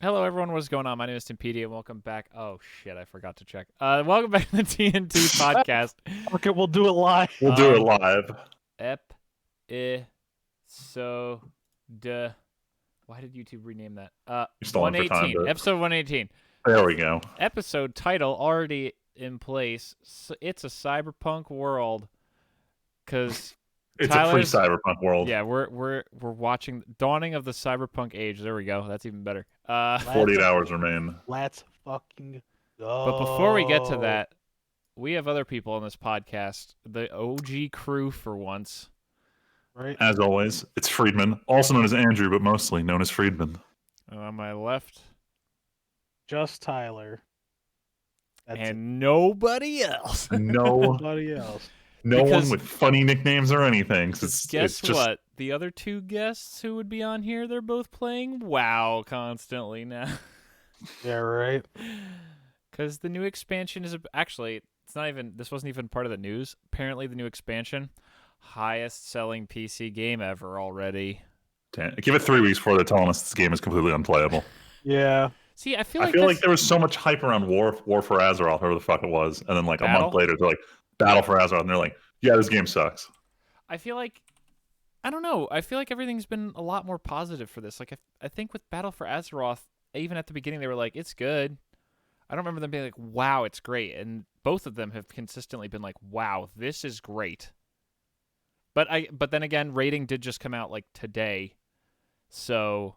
Hello, everyone. What's going on? My name is Timpedia, and welcome back. Oh shit, I forgot to check. Welcome back to the TNT podcast. Okay, we'll do it live. We'll do it live. Ep, I, so, de. Why did YouTube rename that? You're stalling for time, 118. but Episode 118. there we go. Episode title already in place. It's a cyberpunk world. Cause It's Tyler's, a pre-cyberpunk world. yeah, we're watching dawning of the cyberpunk age. There we go. That's even better. 48 hours remain. Let's fucking go. But before we get to that, we have other people on this podcast, the OG crew for once. Right? As always, it's Friedman, also known as Andrew, but mostly known as Friedman. On my left, Just Tyler. That's it. and nobody else. No, Nobody else. no Because- one with funny nicknames or anything. 'Cause it's Guess just, what? The other two guests who would be on here, they're both playing WoW constantly now. Yeah, right. Because the new expansion is actually, it's not even. This wasn't even part of the news. Apparently, the new expansion, highest selling PC game ever already. Give it 3 weeks before they're telling us this game is completely unplayable. Yeah. See, I feel I like feel that's- like there was so much hype around War for Azeroth, whatever the fuck it was, and then like a Battle? month later they're like Battle for Azeroth, and they're like, yeah, this game sucks. I feel like, I don't know. I feel like everything's been a lot more positive for this. Like, I think with Battle for Azeroth, even at the beginning, they were like, it's good. I don't remember them being like, wow, it's great. And both of them have consistently been like, wow, this is great. But then again, rating did just come out like today. So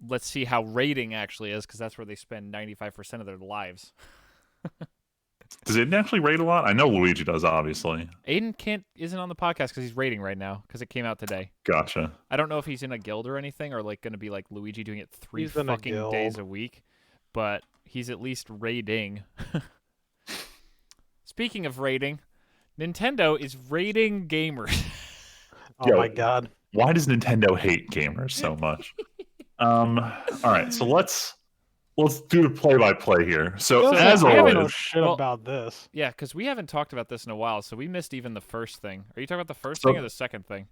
let's see how rating actually is, because that's where they spend 95% of their lives. Does it actually rate a lot? I know Luigi does, obviously. Aiden isn't on the podcast because he's rating right now because it came out today. Gotcha. I don't know if he's in a guild or anything, or like going to be like Luigi doing it three He's in a fucking days guild. a week, but he's at least rating. Speaking of rating, Nintendo is rating gamers. Oh Yo. my god. Why does Nintendo hate gamers so much? All right, so let's do the play-by-play here. So Feels as like I don't know always, shit well- about this. Yeah, because we haven't talked about this in a while, so we missed even the first thing. Are you talking about the first So- thing or the second thing?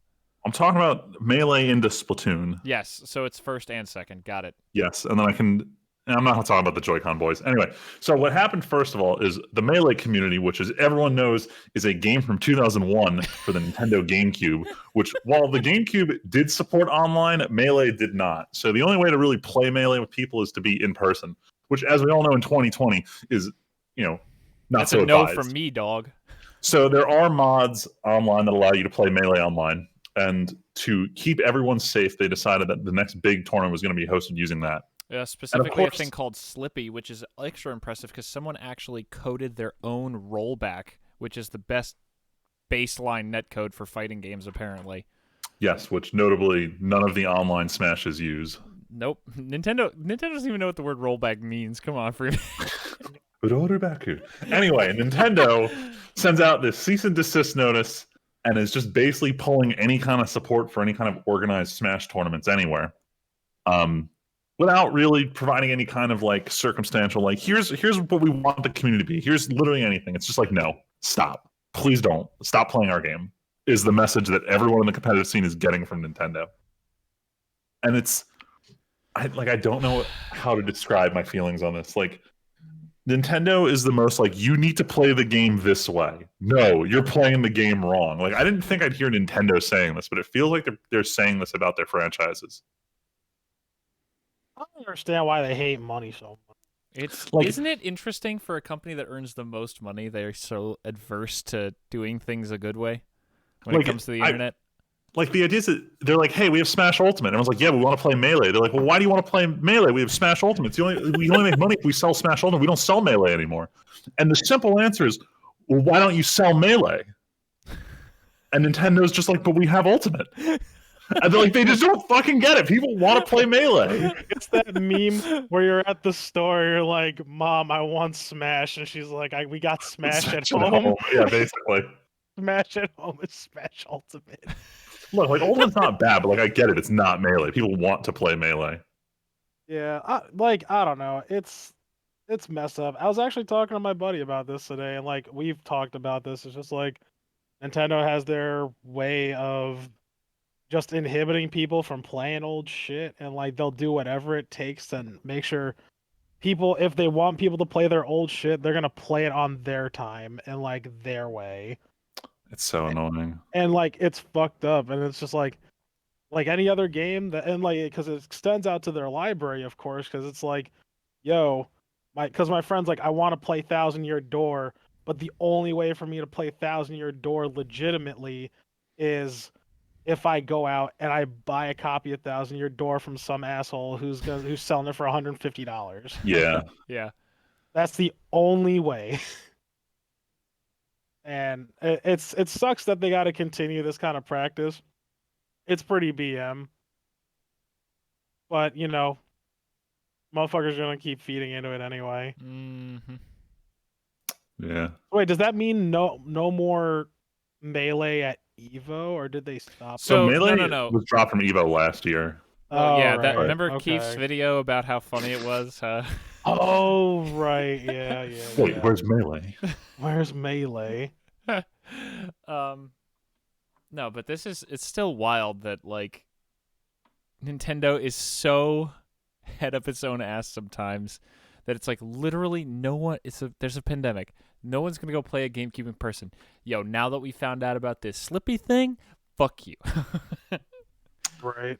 I'm talking about Melee into Splatoon. Yes, so it's first and second. Got it. Yes, and then I'm not talking about the Joy-Con boys. Anyway, so what happened first of all is the Melee community, which is everyone knows is a game from 2001 for the Nintendo GameCube, which while the GameCube did support online, Melee did not. So the only way to really play Melee with people is to be in person, which as we all know in 2020 is, not That's so a no advised. from me, dog. So there are mods online that allow you to play Melee online. And to keep everyone safe, they decided that the next big tournament was going to be hosted using that. Specifically a course- thing called Slippy, which is extra impressive because someone actually coded their own rollback, which is the best baseline netcode for fighting games, apparently. Yes, which notably none of the online smashes use. Nope. Nintendo doesn't even know what the word rollback means. Come on, Freeman. Anyway, Nintendo sends out this cease and desist notice and is just basically pulling any kind of support for any kind of organized Smash tournaments anywhere, without really providing any kind of like circumstantial like here's what we want the community to be. Here's literally anything. It's just like no, stop, please don't stop playing our game. Is the message that everyone in the competitive scene is getting from Nintendo, and I don't know how to describe my feelings on this. Like, Nintendo is the most like, you need to play the game this way. No, you're playing the game wrong. Like, I didn't think I'd hear Nintendo saying this, but it feels like they're saying this about their franchises. I don't understand why they hate money so much. It's Like- isn't it interesting for a company that earns the most money, they're so adverse to doing things a good way when Like, it comes to the I- internet? Like, the idea is that they're like, hey, we have Smash Ultimate. And I was like, yeah, we want to play Melee. They're like, well, why do you want to play Melee? We have Smash Ultimate. We only make money if we sell Smash Ultimate. We don't sell Melee anymore. And the simple answer is, well, why don't you sell Melee? And Nintendo's just like, but we have Ultimate. And they're like, they just don't fucking get it. People want to play Melee. It's that meme where you're at the store, you're like, Mom, I want Smash, and she's like, we got Smash at home. Yeah, basically. Smash at home is Smash Ultimate. Look, like, Ultimate's not bad, but like, I get it. It's not Melee. People want to play Melee. Yeah, I don't know. It's messed up. I was actually talking to my buddy about this today, and like we've talked about this. It's just like Nintendo has their way of just inhibiting people from playing old shit, and like they'll do whatever it takes to make sure people, if they want people to play their old shit, they're gonna play it on their time and like their way. It's so annoying. And like it's fucked up, and it's just like any other game that, and like because it extends out to their library, of course, because it's like, yo, because my friend's like, I want to play Thousand Year Door, but the only way for me to play Thousand Year Door legitimately is if I go out and I buy a copy of Thousand Year Door from some asshole who's selling it for $150. Yeah. Yeah. That's the only way. And it sucks that they got to continue this kind of practice. It's pretty BM, but you know, motherfuckers are gonna keep feeding into it anyway. Mm-hmm. Yeah. Wait, does that mean no more Melee at Evo, or did they stop? So Melee no. was dropped from Evo last year. Well, yeah, right. that remember Okay. Keith's video about how funny it was? Oh right, yeah. Wait, yeah. where's Melee? Where's Melee? No, but it's still wild that like Nintendo is so head up its own ass sometimes that it's like literally no one. There's a pandemic. No one's gonna go play a GameCube in person. Yo, now that we found out about this Slippy thing, fuck you. Right.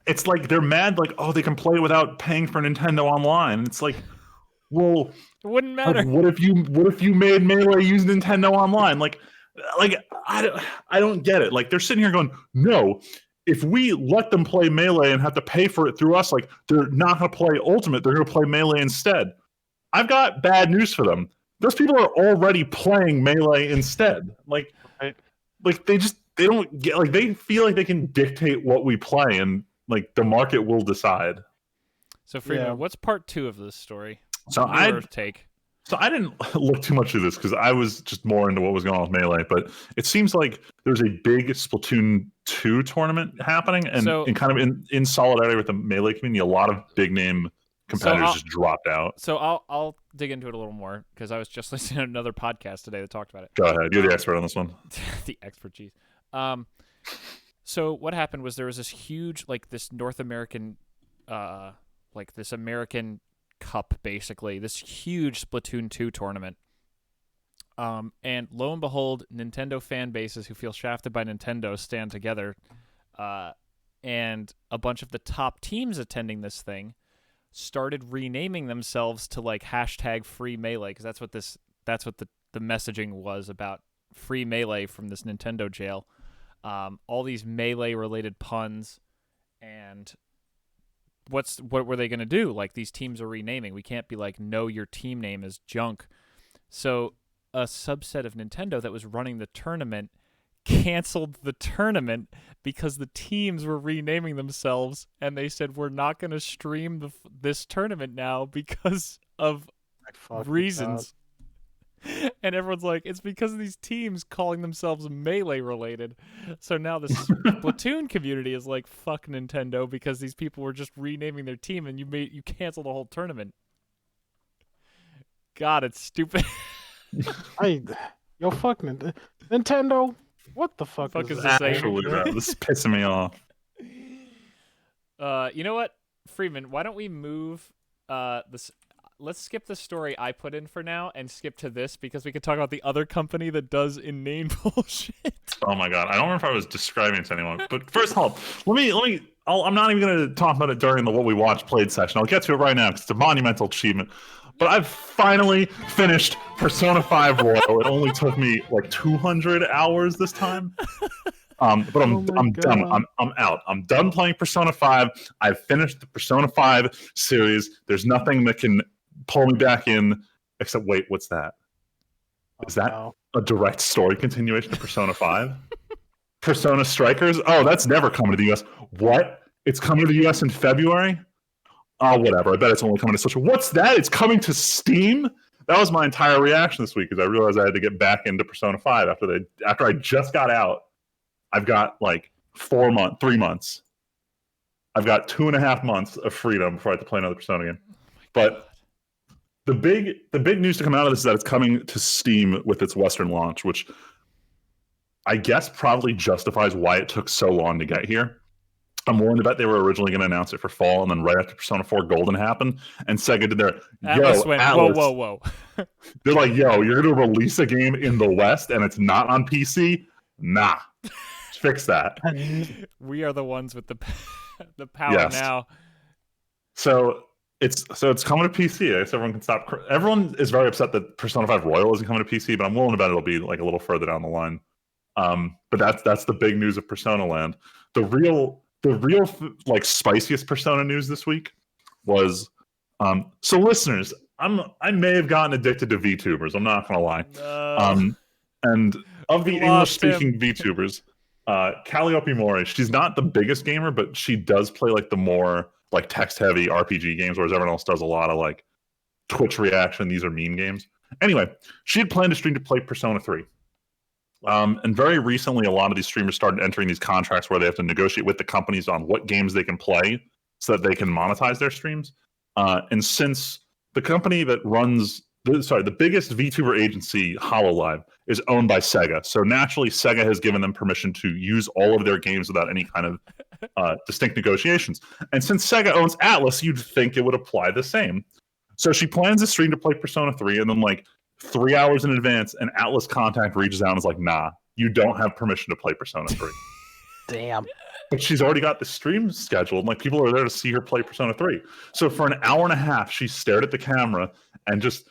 It's like they're mad, like, oh, they can play without paying for Nintendo Online. And it's like, well, It wouldn't matter. like, what if you made Melee use Nintendo Online? Like I don't get it. Like they're sitting here going, no, if we let them play Melee and have to pay for it through us, like they're not going to play Ultimate. They're going to play Melee instead. I've got bad news for them. Those people are already playing Melee instead. Like, Right. like they don't get, like they feel like they can dictate what we play, and like the market will decide. So Freeman, Yeah. what's part 2 of this story? So Your take. So I didn't look too much into this because I was just more into what was going on with Melee. But it seems like there's a big Splatoon 2 tournament happening, and, kind of in solidarity with the Melee community, a lot of big name competitors just dropped out. So I'll dig into it a little more because I was just listening to another podcast today that talked about it. Go ahead, you're the expert on this one. The expertise. So what happened was there was this huge, like this North American, like this American Cup, basically this huge Splatoon 2 tournament. And lo and behold, Nintendo fan bases who feel shafted by Nintendo stand together, and a bunch of the top teams attending this thing started renaming themselves to like hashtag free Melee, because that's what the messaging was about, free Melee from this Nintendo jail. All these Melee related puns, and what were they going to do? Like, these teams are renaming. We can't be like, no, your team name is junk. So a subset of Nintendo that was running the tournament canceled the tournament because the teams were renaming themselves, and they said, we're not going to stream this tournament now because of reasons. And everyone's like, it's because of these teams calling themselves Melee related. So now the Splatoon community is like, fuck Nintendo, because these people were just renaming their team and you canceled the whole tournament. God, it's stupid. Yo, fuck Nintendo. What the fuck is is this this? Actually, bro, this is pissing me off. You know what, Freeman? Why don't we move this? Let's skip the story I put in for now and skip to this, because we could talk about the other company that does inane bullshit. Oh my god, I don't remember if I was describing it to anyone, but first of all, I'm not even going to talk about it during the What We Watched Played session. I'll get to it right now because it's a monumental achievement. But I've finally finished Persona 5 Royal. It only took me like 200 hours this time. But I'm done. I'm out. I'm done playing Persona 5. I've finished the Persona 5 series. There's nothing that can pull me back in except, wait, what's that? Is that a direct story continuation of Persona 5? Persona Strikers? Oh, that's never coming to the US. What? It's coming to the US in February? Oh, whatever. I bet it's only coming to Switch. What's that? It's coming to Steam? That was my entire reaction this week, because I realized I had to get back into Persona 5 after I just got out. I've got like 3 months. I've got 2.5 months of freedom before I have to play another Persona game. But the big news to come out of this is that it's coming to Steam with its Western launch, which I guess probably justifies why it took so long to get here. I'm willing to bet they were originally going to announce it for fall, and then right after Persona 4 Golden happened, and Sega did their Atlas went, Atlas. whoa. They're like, yo, you're going to release a game in the West and it's not on PC? Nah, fix that. We are the ones with the power now. So it's coming to PC. I guess everyone can stop. Everyone is very upset that Persona 5 Royal isn't coming to PC, but I'm willing to bet it'll be like a little further down the line. But that's the big news of Persona Land. The real like spiciest Persona news this week was so listeners, I may have gotten addicted to VTubers. I'm not gonna lie. No. And of the English-speaking VTubers, Calliope Mori, she's not the biggest gamer, but she does play like the more like text-heavy RPG games, whereas everyone else does a lot of like Twitch reaction. These are meme games. Anyway, she had planned to stream to play Persona 3. And very recently, a lot of these streamers started entering these contracts where they have to negotiate with the companies on what games they can play so that they can monetize their streams. And since the company that runs, the biggest VTuber agency, HoloLive, is owned by Sega. So naturally, Sega has given them permission to use all of their games without any kind of distinct negotiations. And since Sega owns Atlas, you'd think it would apply the same. So she plans to stream to play Persona 3, and then like 3 hours in advance, an Atlas contact reaches out and is like, nah, you don't have permission to play Persona 3. Damn. But she's already got the stream scheduled, and like people are there to see her play Persona 3. So for an hour and a half, she stared at the camera and just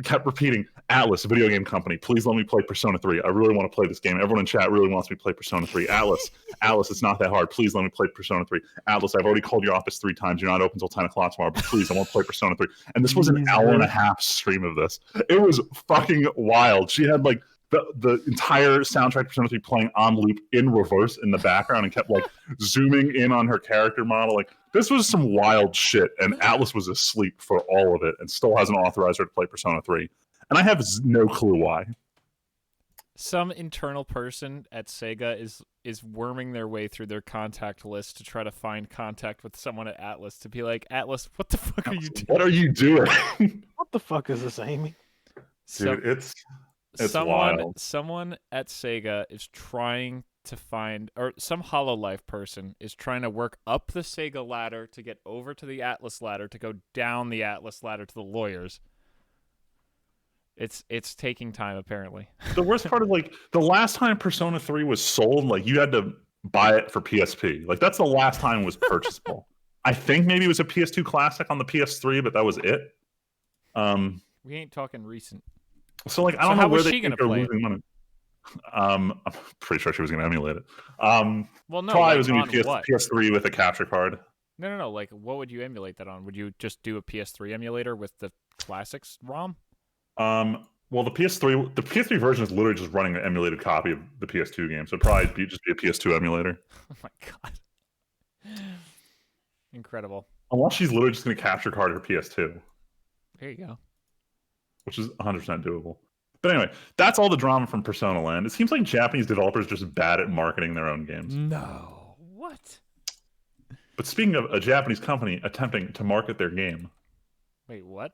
kept repeating, Atlas, a video game company, please let me play Persona 3. I really want to play this game. Everyone in chat really wants me to play Persona 3. Atlas, it's not that hard. Please let me play Persona 3. Atlas, I've already called your office 3 times. You're not open until 10 o'clock tomorrow, but please, I want to play Persona 3. And this was an hour and a half stream of this. It was fucking wild. She had like the entire soundtrack to Persona 3 playing on loop in reverse in the background and kept like zooming in on her character model. Like this was some wild shit, and Atlas was asleep for all of it and still hasn't authorized her to play Persona 3. And I have no clue why. Some internal person at Sega is worming their way through their contact list to try to find contact with someone at Atlas to be like, Atlas, what the fuck are you doing? What are you doing? What the fuck is this, Amy? Dude, it's wild. Someone at Sega is trying to find, or some HoloLive person is trying to work up the Sega ladder to get over to the Atlas ladder to go down the Atlas ladder to the lawyers. It's taking time, apparently. The worst part of like the last time Persona 3 was sold, like you had to buy it for PSP. Like that's the last time it was purchasable. I think maybe it was a PS2 classic on the PS3, but that was it. We ain't talking recent. So like I don't know where they think they're losing money. I'm pretty sure she was going to emulate it. Well, no, probably like, was going to be PS3 with a capture card. No. Like, what would you emulate that on? Would you just do a PS3 emulator with the classics ROM? Well, the PS3 version is literally just running an emulated copy of the PS2 game, so it'd probably just be a PS2 emulator. Oh my god, incredible! Unless she's literally just going to capture card her PS2. There you go. Which is 100% doable. But anyway, that's all the drama from Persona Land. It seems like Japanese developers are just bad at marketing their own games. No, what? But speaking of a Japanese company attempting to market their game, wait, what?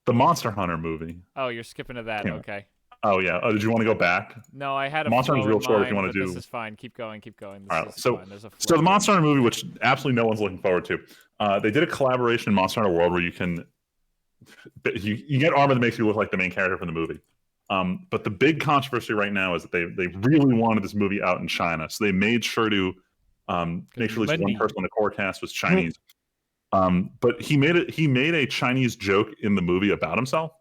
The Monster Hunter movie. Oh, you're skipping to that. Okay. Oh yeah. Oh, did you want to go back? No, I had a Monster Hunter's real short. If you want to do, this is fine. Keep going. All right. So the Monster Hunter movie, which absolutely no one's looking forward to, they did a collaboration in Monster Hunter World where you get armor that makes you look like the main character from the movie. But the big controversy right now is that they really wanted this movie out in China, so they made sure to make sure at least one person on the core cast was Chinese. But he made a Chinese joke in the movie about himself.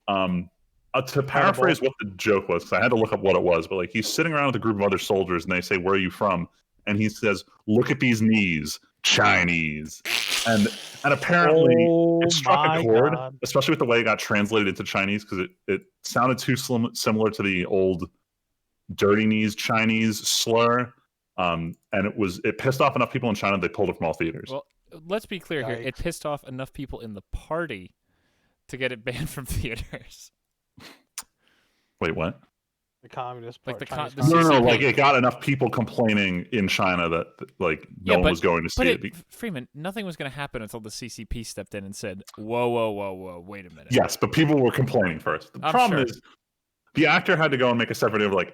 To paraphrase what the joke was, because I had to look up what it was, but like he's sitting around with a group of other soldiers and they say, "Where are you from?" And he says, "Look at these knees, Chinese." And apparently it struck a chord, especially with the way it got translated into Chinese, because it sounded too similar to the old "dirty knees Chinese" slur. And it pissed off enough people in China they pulled it from all theaters. Well, let's be clear here. It pissed off enough people in the party to get it banned from theaters. Wait, what? The communist party. Like no, like it got enough people complaining in China that like no one was going to see it. Freeman, nothing was going to happen until the CCP stepped in and said, whoa, wait a minute. Yes, but people were complaining first. The problem is the actor had to go and make a separate video of like,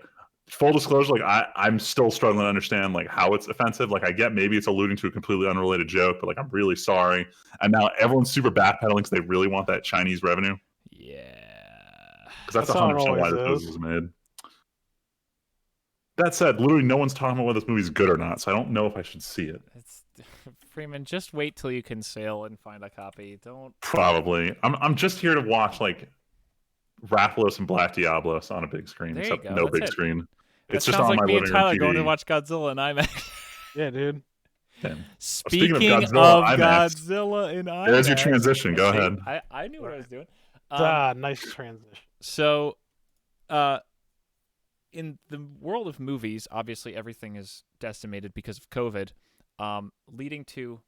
full disclosure, like I'm still struggling to understand like how it's offensive. Like I get maybe it's alluding to a completely unrelated joke, but like I'm really sorry. And now everyone's super backpedaling because they really want that Chinese revenue. Yeah. Because that's That's how it 100% why always this movie is. was made. That said, literally no one's talking about whether this movie's good or not, so I don't know if I should see it. It's Freeman, just wait till you can sail and find a copy. Don't. Probably. I'm just here to watch like Rathalos and Black Diablos on a big screen, There you except go. no That's big it. screen. That It's just sounds on like my me and living room Tyler going to TV. watch Godzilla in IMAX. Yeah, dude. Damn. Speaking of of Godzilla, IMAX, Godzilla in IMAX. there's your transition. Go See, ahead. I knew what I was doing. Nice transition. So, in the world of movies, obviously everything is decimated because of COVID, leading to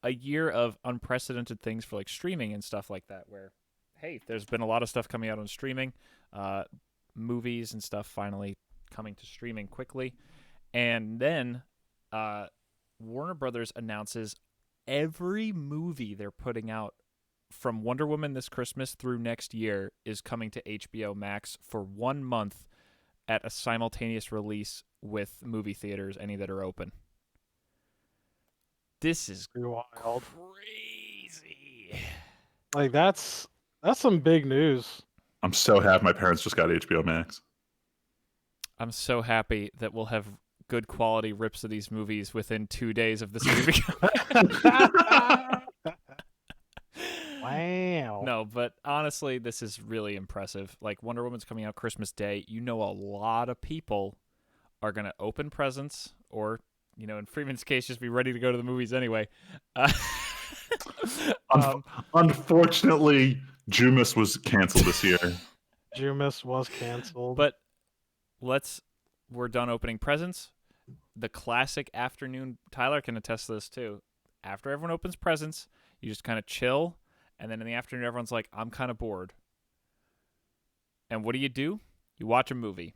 a year of unprecedented things for like streaming and stuff like that. Where, hey, there's been a lot of stuff coming out on streaming, movies and stuff finally coming to streaming quickly, and then Warner Brothers announces every movie they're putting out from Wonder Woman this Christmas through next year is coming to HBO Max for 1 month at a simultaneous release with movie theaters, any that are open. This is Pretty wild. crazy. Like that's some big news. I'm so happy my parents just got HBO Max. I'm so happy that we'll have good quality rips of these movies within 2 days of this movie. Wow. No, but honestly, this is really impressive. Like, Wonder Woman's coming out Christmas Day. You know, a lot of people are going to open presents or, you know, in Freeman's case, just be ready to go to the movies anyway. Unfortunately, Jumas was canceled this year. Jumas was canceled. But we're done opening presents. The classic afternoon, Tyler can attest to this too. After everyone opens presents, you just kind of chill. And then in the afternoon, everyone's like, I'm kind of bored. And what do? You watch a movie.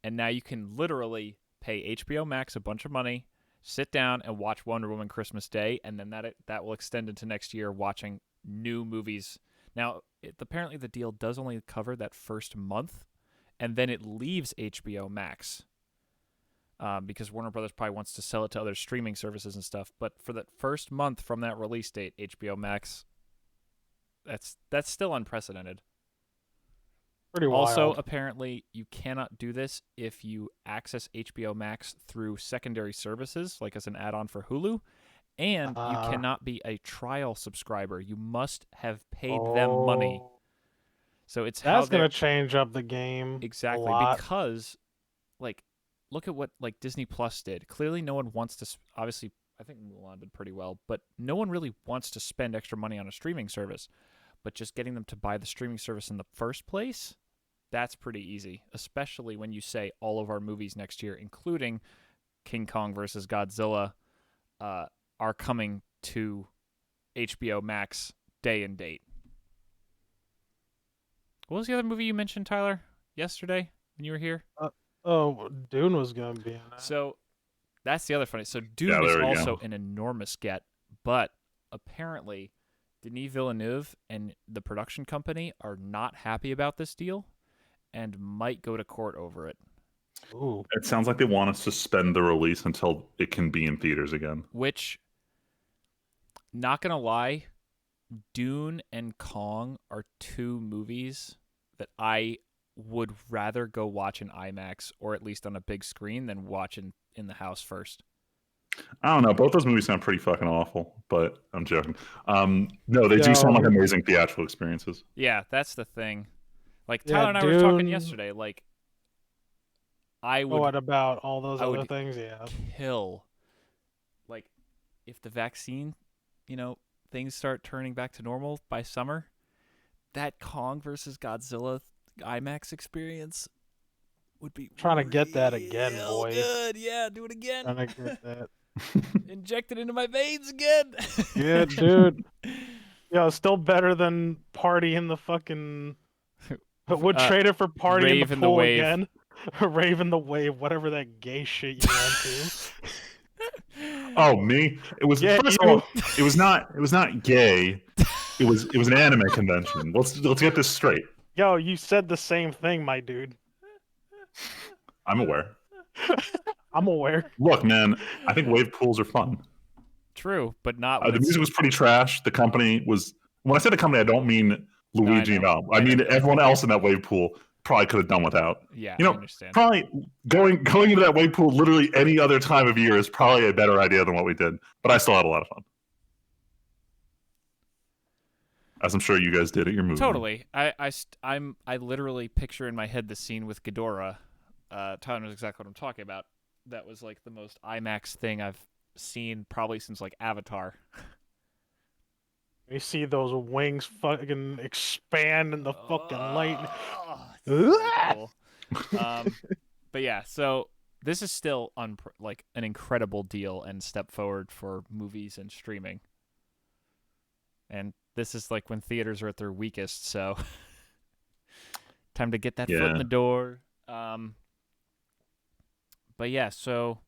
And now you can literally pay HBO Max a bunch of money, sit down and watch Wonder Woman Christmas Day, and then that will extend into next year watching new movies. Now, apparently the deal does only cover that first month, and then it leaves HBO Max. Because Warner Brothers probably wants to sell it to other streaming services and stuff. But for that first month from that release date, HBO Max, that's still unprecedented. Pretty wild. Also, apparently, you cannot do this if you access HBO Max through secondary services, like as an add-on for Hulu, and you cannot be a trial subscriber. You must have paid them money. So that's going to change up the game. Exactly, a lot. because, like, look at what like Disney Plus did. Clearly, no one wants to. Obviously, I think Mulan did pretty well, but no one really wants to spend extra money on a streaming service. But just getting them to buy the streaming service in the first place, that's pretty easy. Especially when you say all of our movies next year, including King Kong versus Godzilla, are coming to HBO Max day and date. What was the other movie you mentioned, Tyler, yesterday when you were here? Dune was going to be in that. So that's the other funny. So Dune is also an enormous get, but apparently Denis Villeneuve and the production company are not happy about this deal and might go to court over it. Ooh. It sounds like they want to suspend the release until it can be in theaters again. Which, not going to lie, Dune and Kong are two movies that I would rather go watch in IMAX or at least on a big screen than watch in the house first. I don't know. Both those movies sound pretty fucking awful, but I'm joking. No, they do sound like amazing theatrical experiences. Yeah, that's the thing. Like, Tyler and I were talking yesterday, like, I would... What about all those other things? Yeah. Kill. Like, if the vaccine, things start turning back to normal by summer, that Kong versus Godzilla IMAX experience would be trying to get that again, boy. Good. Yeah, do it again. Trying to get that. Inject it into my veins again. Yeah, dude. Yeah, it's still better than Party in the fucking... Would trade it for Party in the pool again. Rave in the Wave, whatever that gay shit you went to. Oh, me? It was first of all, it was not gay. It was an anime convention. Let's get this straight. Yo, you said the same thing, my dude. I'm aware. I'm aware. Look, man, I think wave pools are fun. True, but not when The it's music was pretty trash. The company was. When I say the company, I don't mean Luigi and Val. I know mean what you mean. everyone else in that wave pool probably could have done without. Yeah, You I know, understand. probably going into that wave pool literally any other time of year is probably a better idea than what we did. But I still had a lot of fun, as I'm sure you guys did at your movie. Totally. I literally picture in my head the scene with Ghidorah. Tyler knows exactly what I'm talking about. That was like the most IMAX thing I've seen probably since like Avatar. You see those wings fucking expand in the fucking light. It's so cool. But yeah, so this is still like an incredible deal and step forward for movies and streaming. And this is like when theaters are at their weakest, so time to get that foot in the door. But yeah, so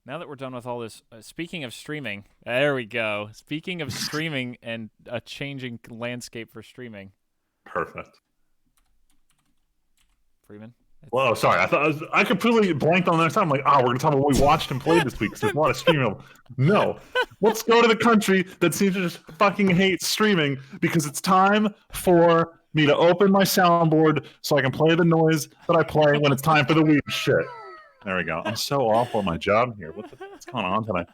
now that we're done with all this, speaking of streaming, there we go. Speaking of streaming and a changing landscape for streaming. Perfect. Freeman? Well, sorry. I completely blanked on that time. I'm like, we're going to talk about what we watched and played this week because there's a lot of streaming. No. Let's go to the country that seems to just fucking hate streaming because it's time for me to open my soundboard so I can play the noise that I play when it's time for the week shit. There we go. I'm so awful at my job here. What's going on tonight?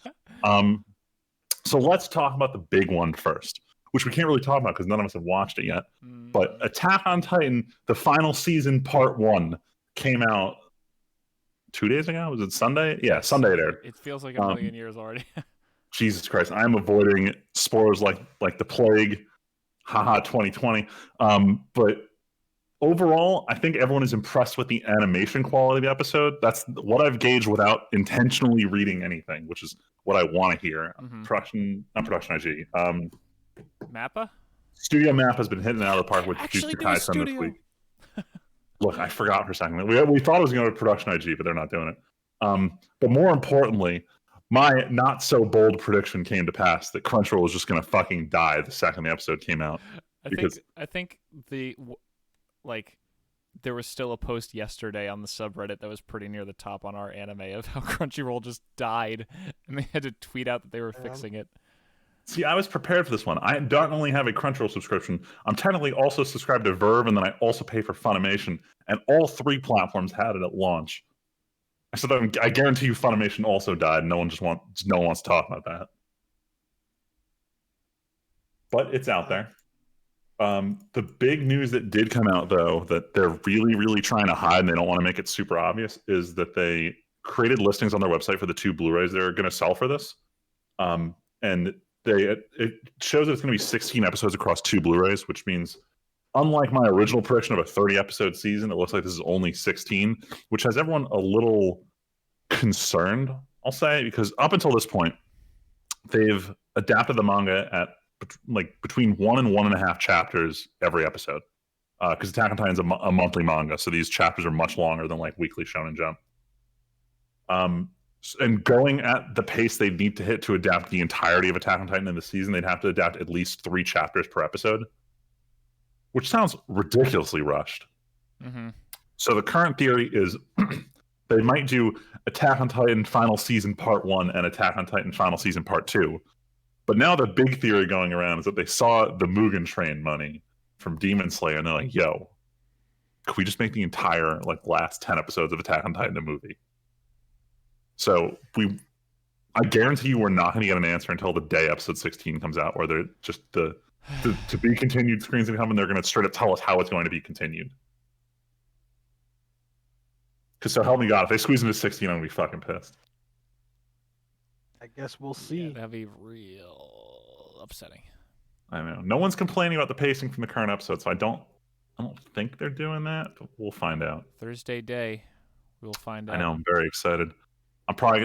So let's talk about the big one first, which we can't really talk about because none of us have watched it yet. But Attack on Titan, the final season, part 1, came out 2 days ago. Was it Sunday? Yeah, Sunday there. It feels like a million years already. Jesus Christ. I'm avoiding spoilers like the plague. Haha, 2020. But overall, I think everyone is impressed with the animation quality of the episode. That's what I've gauged without intentionally reading anything, which is what I want to hear. Not Production IG. Mappa? Studio Map has been hitting it out of the park with Jujutsu Kaisen this week. Look, I forgot for a second. We thought it was going to be Production IG, but they're not doing it. But more importantly, my not so bold prediction came to pass that Crunchyroll was just going to fucking die the second the episode came out. I think there was still a post yesterday on the subreddit that was pretty near the top on our anime of how Crunchyroll just died and they had to tweet out that they were fixing it. See, I was prepared for this one. I don't only have a Crunchyroll subscription. I'm technically also subscribed to Verve, and then I also pay for Funimation. And all 3 platforms had it at launch. So I guarantee you Funimation also died. No one wants to talk about that. But it's out there. The big news that did come out, though, that they're really, really trying to hide and they don't want to make it super obvious, is that they created listings on their website for the 2 Blu-rays they're going to sell for this. And it shows that it's going to be 16 episodes across 2 Blu-rays, which means, unlike my original prediction of a 30-episode season, it looks like this is only 16, which has everyone a little concerned, I'll say, because up until this point, they've adapted the manga at between 1 and 1.5 chapters every episode, because Attack on Titan is a monthly manga, so these chapters are much longer than like weekly Shonen Jump. And going at the pace they need to hit to adapt the entirety of Attack on Titan in the season, they'd have to adapt at least 3 chapters per episode, which sounds ridiculously rushed. So the current theory is they might do Attack on Titan Final Season Part 1 and Attack on Titan Final Season Part 2. But now the big theory going around is that they saw the Mugen Train money from Demon Slayer, and they're like, yo, could we just make the entire last 10 episodes of Attack on Titan a movie? So I guarantee you we're not going to get an answer until the day episode 16 comes out, where they're just the to be continued screens are coming. They're going to straight up tell us how it's going to be continued. Because so help me God, if they squeeze into 16, I'm going to be fucking pissed. I guess we'll see. Yeah, that'd be real upsetting. I know. No one's complaining about the pacing from the current episode, so I don't think they're doing that, but we'll find out. Thursday day, we'll find out. I know. I'm very excited.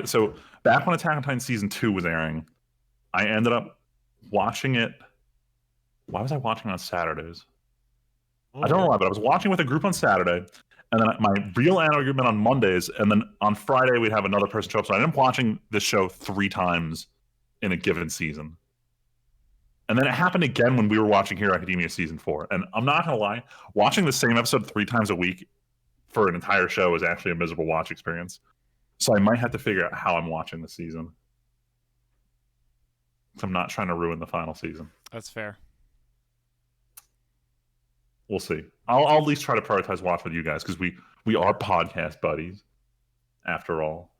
So back when Attack on Titan Season 2 was airing, I ended up watching it. Why was I watching on Saturdays? I don't know why, but I was watching with a group on Saturday, and then my real anime group met on Mondays, and then on Friday we'd have another person show up. So I ended up watching this show 3 times in a given season. And then it happened again when we were watching Hero Academia Season 4. And I'm not going to lie, watching the same episode 3 times a week for an entire show is actually a miserable watch experience. So I might have to figure out how I'm watching the season. So I'm not trying to ruin the final season. That's fair. We'll see. I'll at least try to prioritize watch with you guys because we are podcast buddies, after all.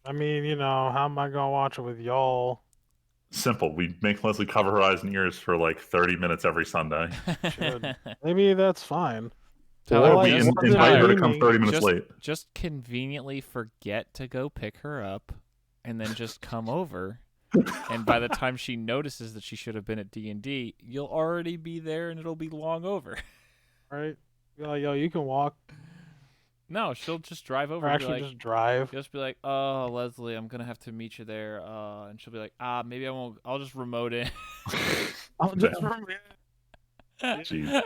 I mean, you know, how am I gonna watch it with y'all? Simple. We make Leslie cover her eyes and ears for like 30 minutes every Sunday. Should. Maybe that's fine. Tyler, Or we just- invite her to come Tyler, 30 minutes just, late. Just conveniently forget to go pick her up, and then just come over. And by the time she notices that she should have been at D&D, you'll already be there, and it'll be long over. Right? Be like, yo, you can walk, No, she'll just drive over. or And be actually like, just drive. You'll just be like, "Oh, Leslie, I'm gonna have to meet you there," and she'll be like, maybe I won't. I'll just remote in." I'll just Jeez.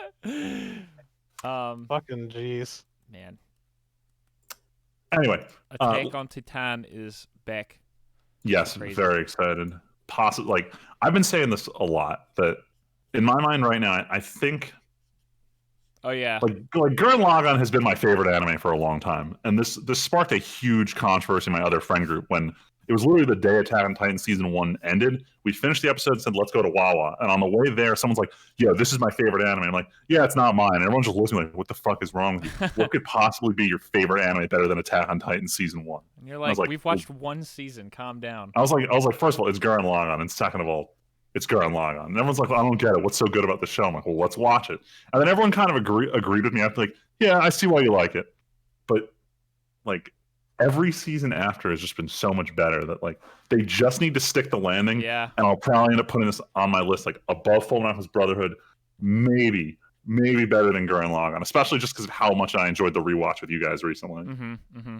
fucking jeez. Man, Anyway, Attack on Titan is back. yes, Crazy. very excited. Like I've been saying this a lot, that in my mind right now, I think Oh yeah, like Gurren Lagann has been my favorite anime for a long time, and this sparked a huge controversy in my other friend group when it was literally the day Attack on Titan season 1 ended. We finished the episode and said, "Let's go to Wawa," and on the way there, someone's like, "Yeah, this is my favorite anime." I'm like, "Yeah, it's not mine." And everyone's just listening like, "What the fuck is wrong with you? What could possibly be your favorite anime better than Attack on Titan season 1?" and you're I was like, like, "We've watched one season. Calm down." I was like, first of all, it's Gurren Lagann, and second of all, it's Gurren Lagann. And everyone's like, well, "I don't get it. What's so good about the show?" I'm like, "Well, let's watch it." And then everyone kind of agreed with me. I'm like, "Yeah, I see why you like it," but like every season after has just been so much better that like they just need to stick the landing. Yeah, And I'll probably end up putting this on my list, like above Fullmetal's Brotherhood, maybe better than Gurren Lagann, especially just because of how much I enjoyed the rewatch with you guys recently. mm-hmm.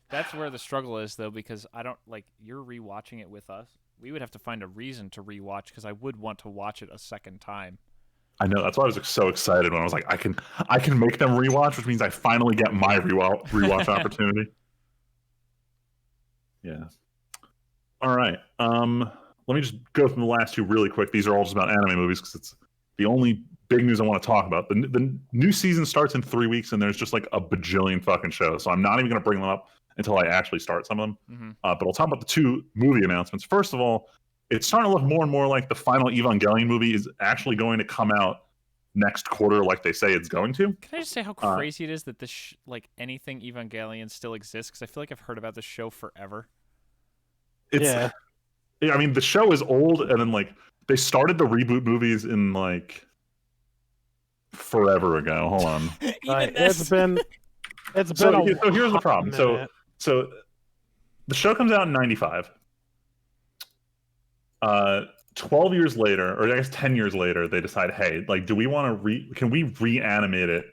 That's where the struggle is, though, because I don't like you're rewatching it with us. We would have to find a reason to rewatch because I would want to watch it a second time. I know, that's why I was so excited when I was like, I can make them rewatch, which means I finally get my rewatch opportunity. Yeah. All right. Let me just go through the last two really quick. These are all just about anime movies because it's the only big news I want to talk about. The new season starts in 3 weeks, and there's just like a bajillion fucking shows. So I'm not even going to bring them up until I actually start some of them. Mm-hmm. But I'll talk about the two movie announcements. First of all, it's starting to look more and more like the final Evangelion movie is actually going to come out next quarter, like they say it's going to. Can I just say how crazy it is that this like anything Evangelion still exists? Because I feel like I've heard about this show forever. Yeah, I mean the show is old, and then like they started the reboot movies in like forever ago. Hold on. It's been So a here's the problem. minute. So the show comes out in 95. 12 years later, or I guess 10 years later, they decide, hey, like, do we want to can we reanimate it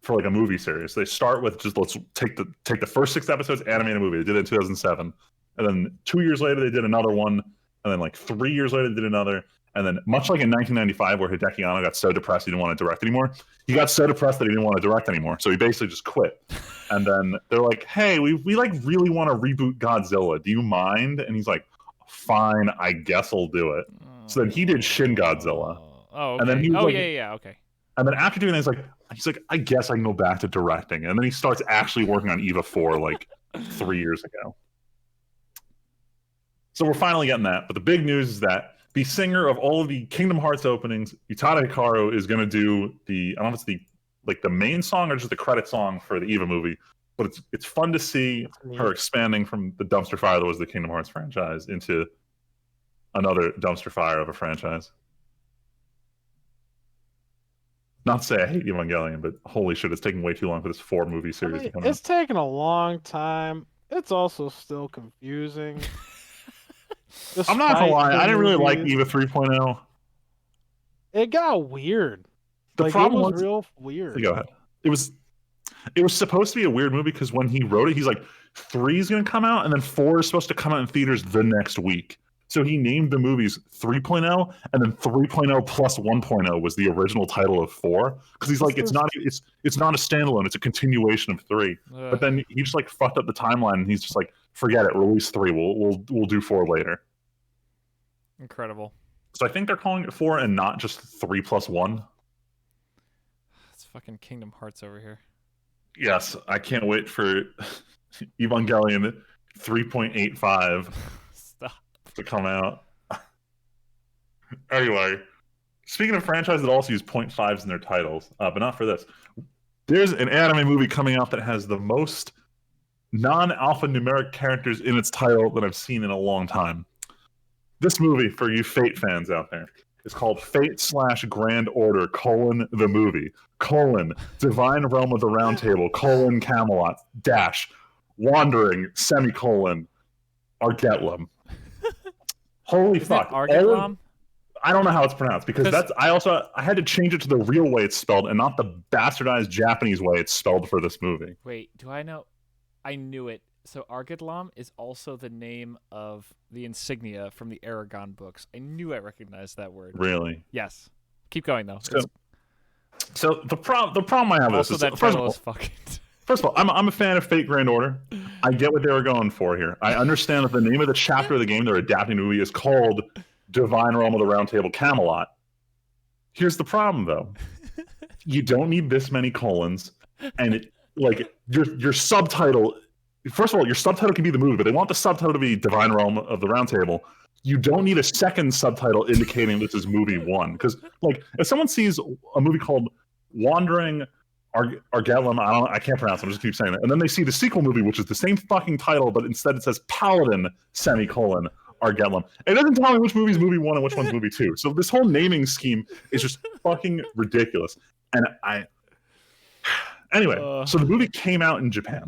for like a movie series? They start with just let's take the first 6 episodes, animate a movie. They did it in 2007, and then 2 years later they did another one, and then like 3 years later they did another, and then much like in 1995 where Hideki Anno got so depressed he didn't want to direct anymore, he got so depressed that he didn't want to direct anymore, so he basically just quit. And then they're like, hey, we like really want to reboot Godzilla. Do you mind? And he's like, fine, I guess I'll do it. So then he did Shin Godzilla. Oh, okay. And then he was like, yeah, okay. And then after doing that, he's like, I guess I can go back to directing. And then he starts actually working on Eva 4 like 3 years ago. So we're finally getting that. But the big news is that the singer of all of the Kingdom Hearts openings, Utada Hikaru, is going to do I don't know if it's the main song or just the credit song for the Eva movie. But it's fun to see her expanding from the dumpster fire that was the Kingdom Hearts franchise into another dumpster fire of a franchise. Not to say I hate Evangelion, but holy shit, it's taking way too long for this 4-movie series to come It's out. taken a long time. It's also still confusing. I'm not gonna lie, Despite I didn't really like movies, Eva 3.0. It got weird. The Like, problem it was was, real weird. go ahead. It was supposed to be a weird movie because when he wrote it, he's like, 3 is going to come out, and then 4 is supposed to come out in theaters the next week. So he named the movies 3.0, and then 3.0 plus 1.0 was the original title of 4. Because he's like, it's not a standalone, it's a continuation of 3. But then he just like fucked up the timeline, and he's just like, forget it, release 3. We'll do 4 later. Incredible. So I think they're calling it 4 and not just 3 plus 1. It's fucking Kingdom Hearts over here. Yes, I can't wait for Evangelion 3.85 Stop. to come out. Anyway, speaking of franchises that also use 0.5s in their titles, but not for this. There's an anime movie coming out that has the most non-alphanumeric characters in its title that I've seen in a long time. This movie, for you Fate fans out there, is called Fate/Grand Order: the movie: Divine Realm of the Round Table: Camelot Wandering Argetlum. Holy Isn't fuck! it Argetlam? I don't know how it's pronounced because I had to change it to the real way it's spelled and not the bastardized Japanese way it's spelled for this movie. Wait, do I know? I knew it. So Argetlam is also the name of the insignia from the Aragon books. I knew I recognized that word. Really? Yes. Keep going though. So the problem I have with Also, this is that title is fucking. First of all, I'm a fan of Fate Grand Order. I get what they were going for here. I understand that the name of the chapter of the game they're adapting to the movie is called Divine Realm of the Round Table Camelot. Here's the problem, though. You don't need this many colons, and your subtitle. First of all, your subtitle can be the movie, but they want the subtitle to be Divine Realm of the Round Table. You don't need a second subtitle indicating this is movie one, because if someone sees a movie called Wandering Argetlum, I can't pronounce it, I'm just keep saying it. And then they see the sequel movie, which is the same fucking title, but instead it says Paladin, Argetlum. It doesn't tell me which movie's movie one and which one's movie two. So this whole naming scheme is just fucking ridiculous. And Anyway, so the movie came out in Japan.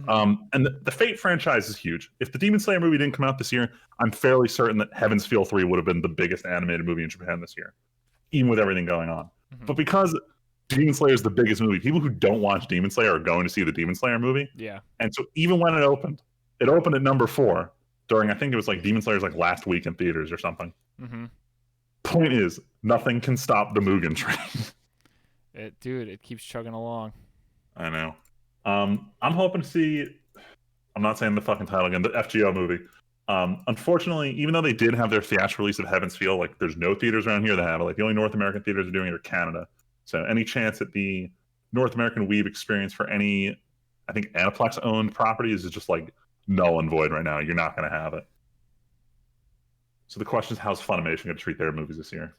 And the Fate franchise is huge. If the Demon Slayer movie didn't come out this year, I'm fairly certain that Heaven's Feel 3 would have been the biggest animated movie in Japan this year, even with everything going on. But because Demon Slayer is the biggest movie, people who don't watch Demon Slayer are going to see the Demon Slayer movie. Yeah. And so even when it opened at number 4 during, I think it was Demon Slayer's last week in theaters or something. Point is, nothing can stop the Mugen train. It keeps chugging along. I know. I'm hoping to see. I'm not saying the fucking title again. The FGO movie. Unfortunately, even though they did have their theatrical release of Heaven's Feel, there's no theaters around here that have it. The only North American theaters are doing it are Canada. So any chance that the North American Weeb experience for any, I think Aniplex owned properties is just null and void right now. You're not going to have it. So the question is, how's Funimation going to treat their movies this year?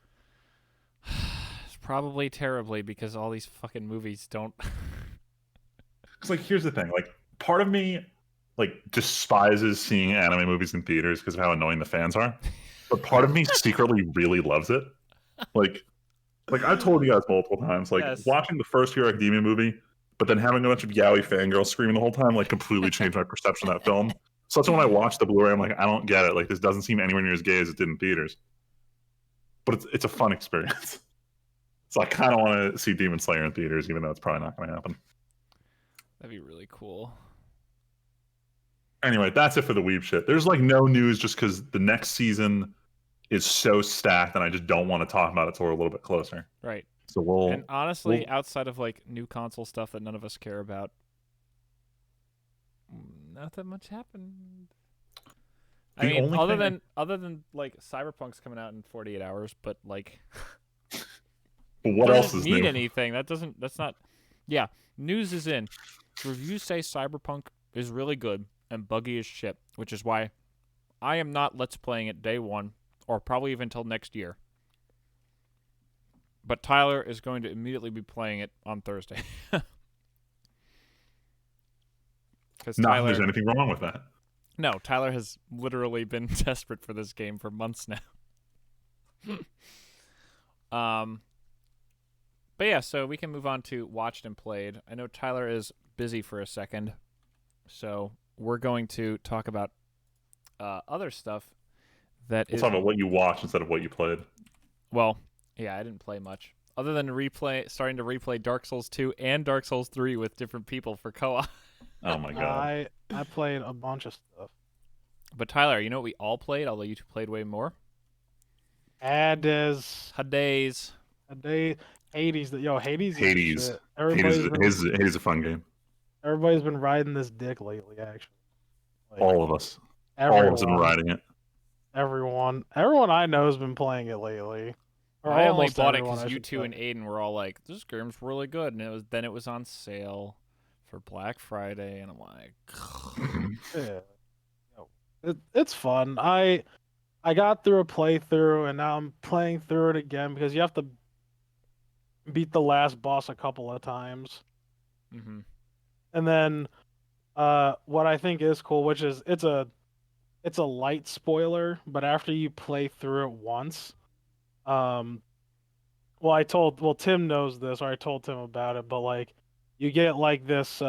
It's probably terribly, because all these fucking movies don't. Because here's the thing, part of me despises seeing anime movies in theaters because of how annoying the fans are, but part of me secretly really loves it. I've told you guys multiple times, Yes. Watching the first Hero Academia movie, but then having a bunch of yaoi fangirls screaming the whole time completely changed my perception of that film. So that's when I watched the Blu-ray, I'm I don't get it. This doesn't seem anywhere near as gay as it did in theaters. But it's a fun experience. So I kind of want to see Demon Slayer in theaters, even though it's probably not going to happen. That'd be really cool. Anyway, that's it for the Weeb shit. There's no news just because the next season is so stacked and I just don't want to talk about it till we're a little bit closer. Right. So And honestly, outside of new console stuff that none of us care about, not that much happened. I mean, other than Cyberpunk's coming out in 48 hours, but what else is need new? anything. That's not. Yeah, news is in. Reviews say Cyberpunk is really good and buggy as shit, which is why I am not Let's Playing it day one, or probably even until next year. But Tyler is going to immediately be playing it on Thursday. Not that there's anything wrong with that. No, Tyler has literally been desperate for this game for months now. But yeah, so we can move on to watched and played. I know Tyler is busy for a second, so we're going to talk about other stuff that We'll talk about what you watched instead of what you played. Well, yeah, I didn't play much. Other than starting to replay Dark Souls 2 and Dark Souls 3 with different people for co-op. Oh my god. I played a bunch of stuff. But Tyler, you know what we all played, although you two played way more? Hades. Hades. Hades. Hades. Hades. Hades is a fun game. Everybody's been riding this dick lately, actually. All of us. Everyone, All of us have been riding it. Everyone I know has been playing it lately. or I only almost bought it everyone, because I you should two say. and Aiden were all like, "This game's really good," and it was on sale for Black Friday, and I'm like, Yeah, no, it's fun. I got through a playthrough, and now I'm playing through it again because you have to beat the last boss a couple of times, mm-hmm. and then what I think is cool, which is it's a light spoiler, but after you play through it once, um, well Tim knows this, or I told Tim about it, but like you get like this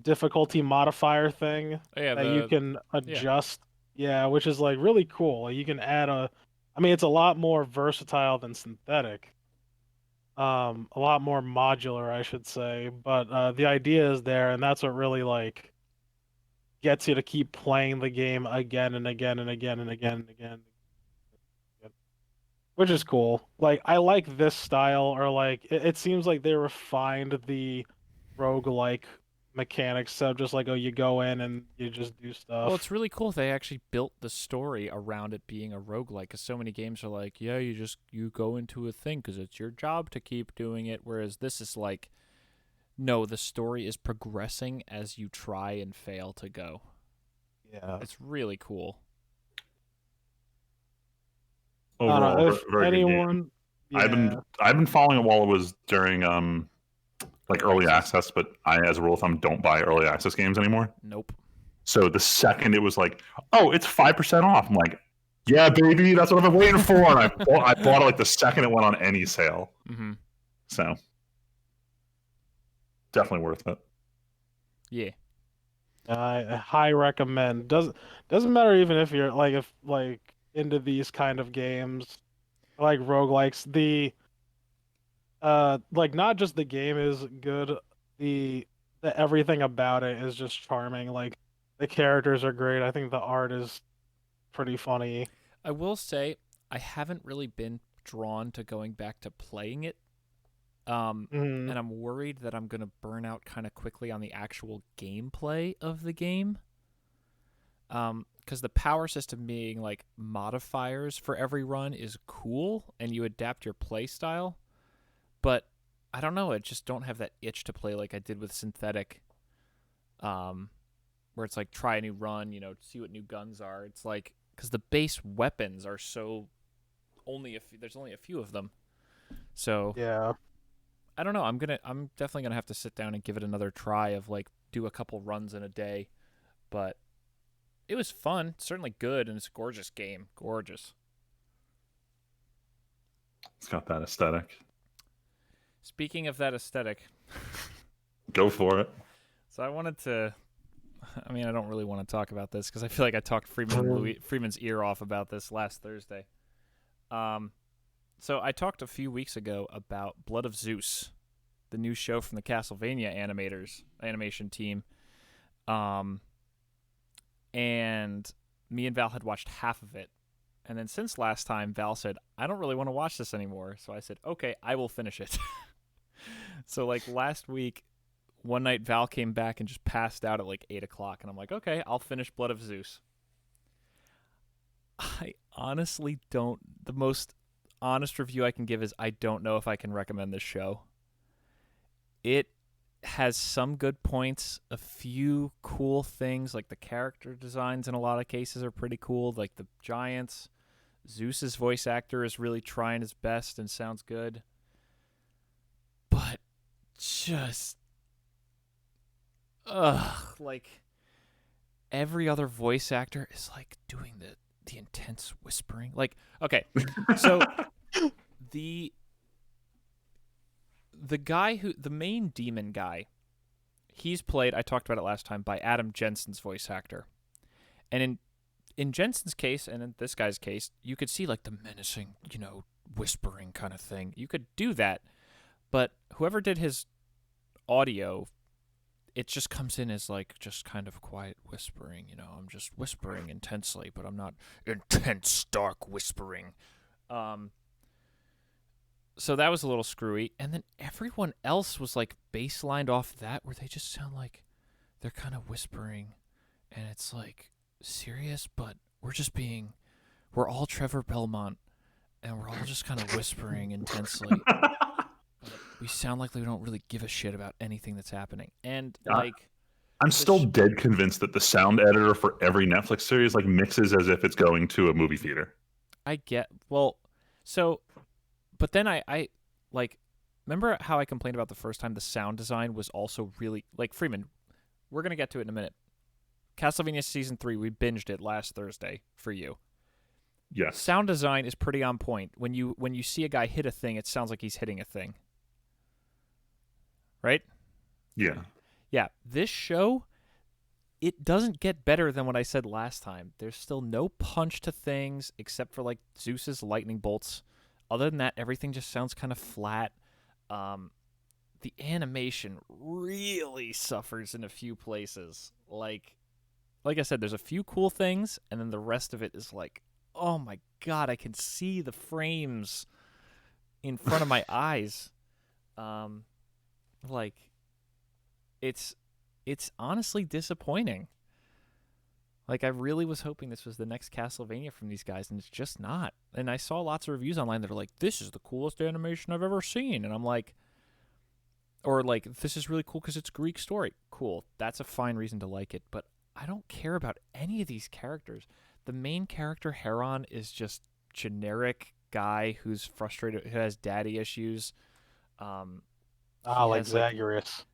difficulty modifier thing Oh, yeah, that you the can yeah. adjust. Yeah, which is like really cool. Like, you can add I mean, it's a lot more versatile than synthetic. A lot more modular, I should say. But the idea is there, and that's what really like gets you to keep playing the game again and again and again and again and again. Which is cool. Like I like this style, or like it seems like they refined the roguelike mechanics. So just like, oh, you go in and you just do Well, it's stuff. really cool they actually built the story around it being a roguelike, because so many games are like, yeah, you go into a thing because it's your job to keep doing it, whereas this is like, no, the story is progressing as you try and fail to go. Yeah. It's really cool. I don't Overall, know if very good game. anyone. Yeah. I've been following it while it was during like early access, but I, as a rule of thumb, don't buy early access games anymore. Nope. So the second it was like, oh, it's 5% off, I'm like, yeah, baby, that's what I've been waiting for. And I bought it like the second it went on any sale. Mm-hmm. So definitely worth it. Yeah. I high recommend. Doesn't matter even if you're like if like into these kind of games, like roguelikes. The like not just the game is good, the everything about it is just charming. Like the characters are great. I think the art is pretty funny. I will say I haven't really been drawn to going back to playing it. Mm, And I'm worried that I'm gonna burn out kind of quickly on the actual gameplay of the game. Because the power system being like modifiers for every run is cool, and you adapt your play style. But I don't know. I just don't have that itch to play like I did with synthetic. Um, where it's like try a new run, see what new guns are. It's like because the base weapons are so there's only a few of them. So yeah. I don't know. I'm definitely gonna have to sit down and give it another try of like do a couple runs in a day. But it was fun, certainly good, and it's a gorgeous game. Gorgeous. It's got that aesthetic. Speaking of that aesthetic, Go for it. so I wanted to. I mean, I don't really want to talk about this because I feel like I talked Freeman's ear off about this last Thursday. So I talked a few weeks ago about Blood of Zeus, the new show from the Castlevania animation team. And me and Val had watched half of it. And then since last time, Val said, I don't really want to watch this anymore. So I said, okay, I will finish it. So like last week, one night Val came back and just passed out at like 8 o'clock. And I'm like, okay, I'll finish Blood of Zeus. I honestly don't. The most honest review I can give is I don't know if I can recommend this show. It has some good points, a few cool things, like the character designs in a lot of cases are pretty cool, like the giants. Zeus's voice actor is really trying his best and sounds good. But just like every other voice actor is like doing the intense whispering. Like, okay, so the the main demon guy, he's played, I talked about it last time, by Adam Jensen's voice actor. And in Jensen's case and in this guy's case, you could see like the menacing, whispering kind of thing. You could do that, but whoever did his audio, it just comes in as like just kind of quiet whispering. I'm just whispering intensely, but I'm not intense, dark whispering. So that was a little screwy. And then everyone else was like baselined off that, where they just sound like they're kind of whispering, and it's like serious, but we're all Trevor Belmont, and we're all just kind of whispering intensely. We sound like we don't really give a shit about anything that's happening. And Yeah. like, I'm still dead convinced that the sound editor for every Netflix series like mixes as if it's going to a movie theater. But then I like, remember how I complained about the first time the sound design was also really, like, Freeman, we're going to get to it in a minute. Castlevania Season 3, we binged it last Thursday for you. Yes. Sound design is pretty on point. When you see a guy hit a thing, it sounds like he's hitting a thing. Right? Yeah. Yeah, this show, it doesn't get better than what I said last time. There's still no punch to things except for like Zeus's lightning bolts. Other than that, everything just sounds kind of flat. The animation really suffers in a few places. Like I said, there's a few cool things, and then the rest of it is like, oh my god, I can see the frames in front of my eyes. Like, it's honestly disappointing. Like, I really was hoping this was the next Castlevania from these guys, and it's just not. And I saw lots of reviews online that are like, this is the coolest animation I've ever seen. And I'm like, or like, this is really cool because it's Greek story. Cool. That's a fine reason to like it. But I don't care about any of these characters. The main character, Heron, is just generic guy who's frustrated, who has daddy issues. Like Zagreus.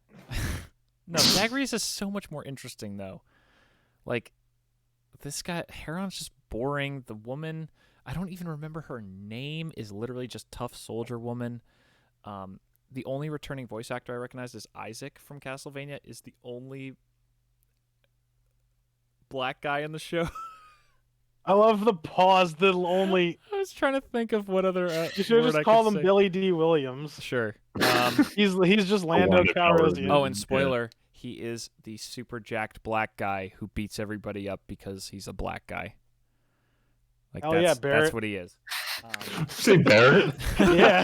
No, Zagreus is so much more interesting, though. Like, this guy, Heron's just boring. The woman, I don't even remember her name, is literally just Tough Soldier Woman. The only returning voice actor I recognize is Isaac from Castlevania, is the only black guy in the show. I love the pause. The only I was trying to think of what other you should word just I call could him say. Billy D. Williams. Sure. He's just Lando Lando Calrissian. Oh, and spoiler, he is the super jacked black guy who beats everybody up because he's a black guy. Like, Hell yeah, that's Barrett. what he is. Say Barrett? Yeah.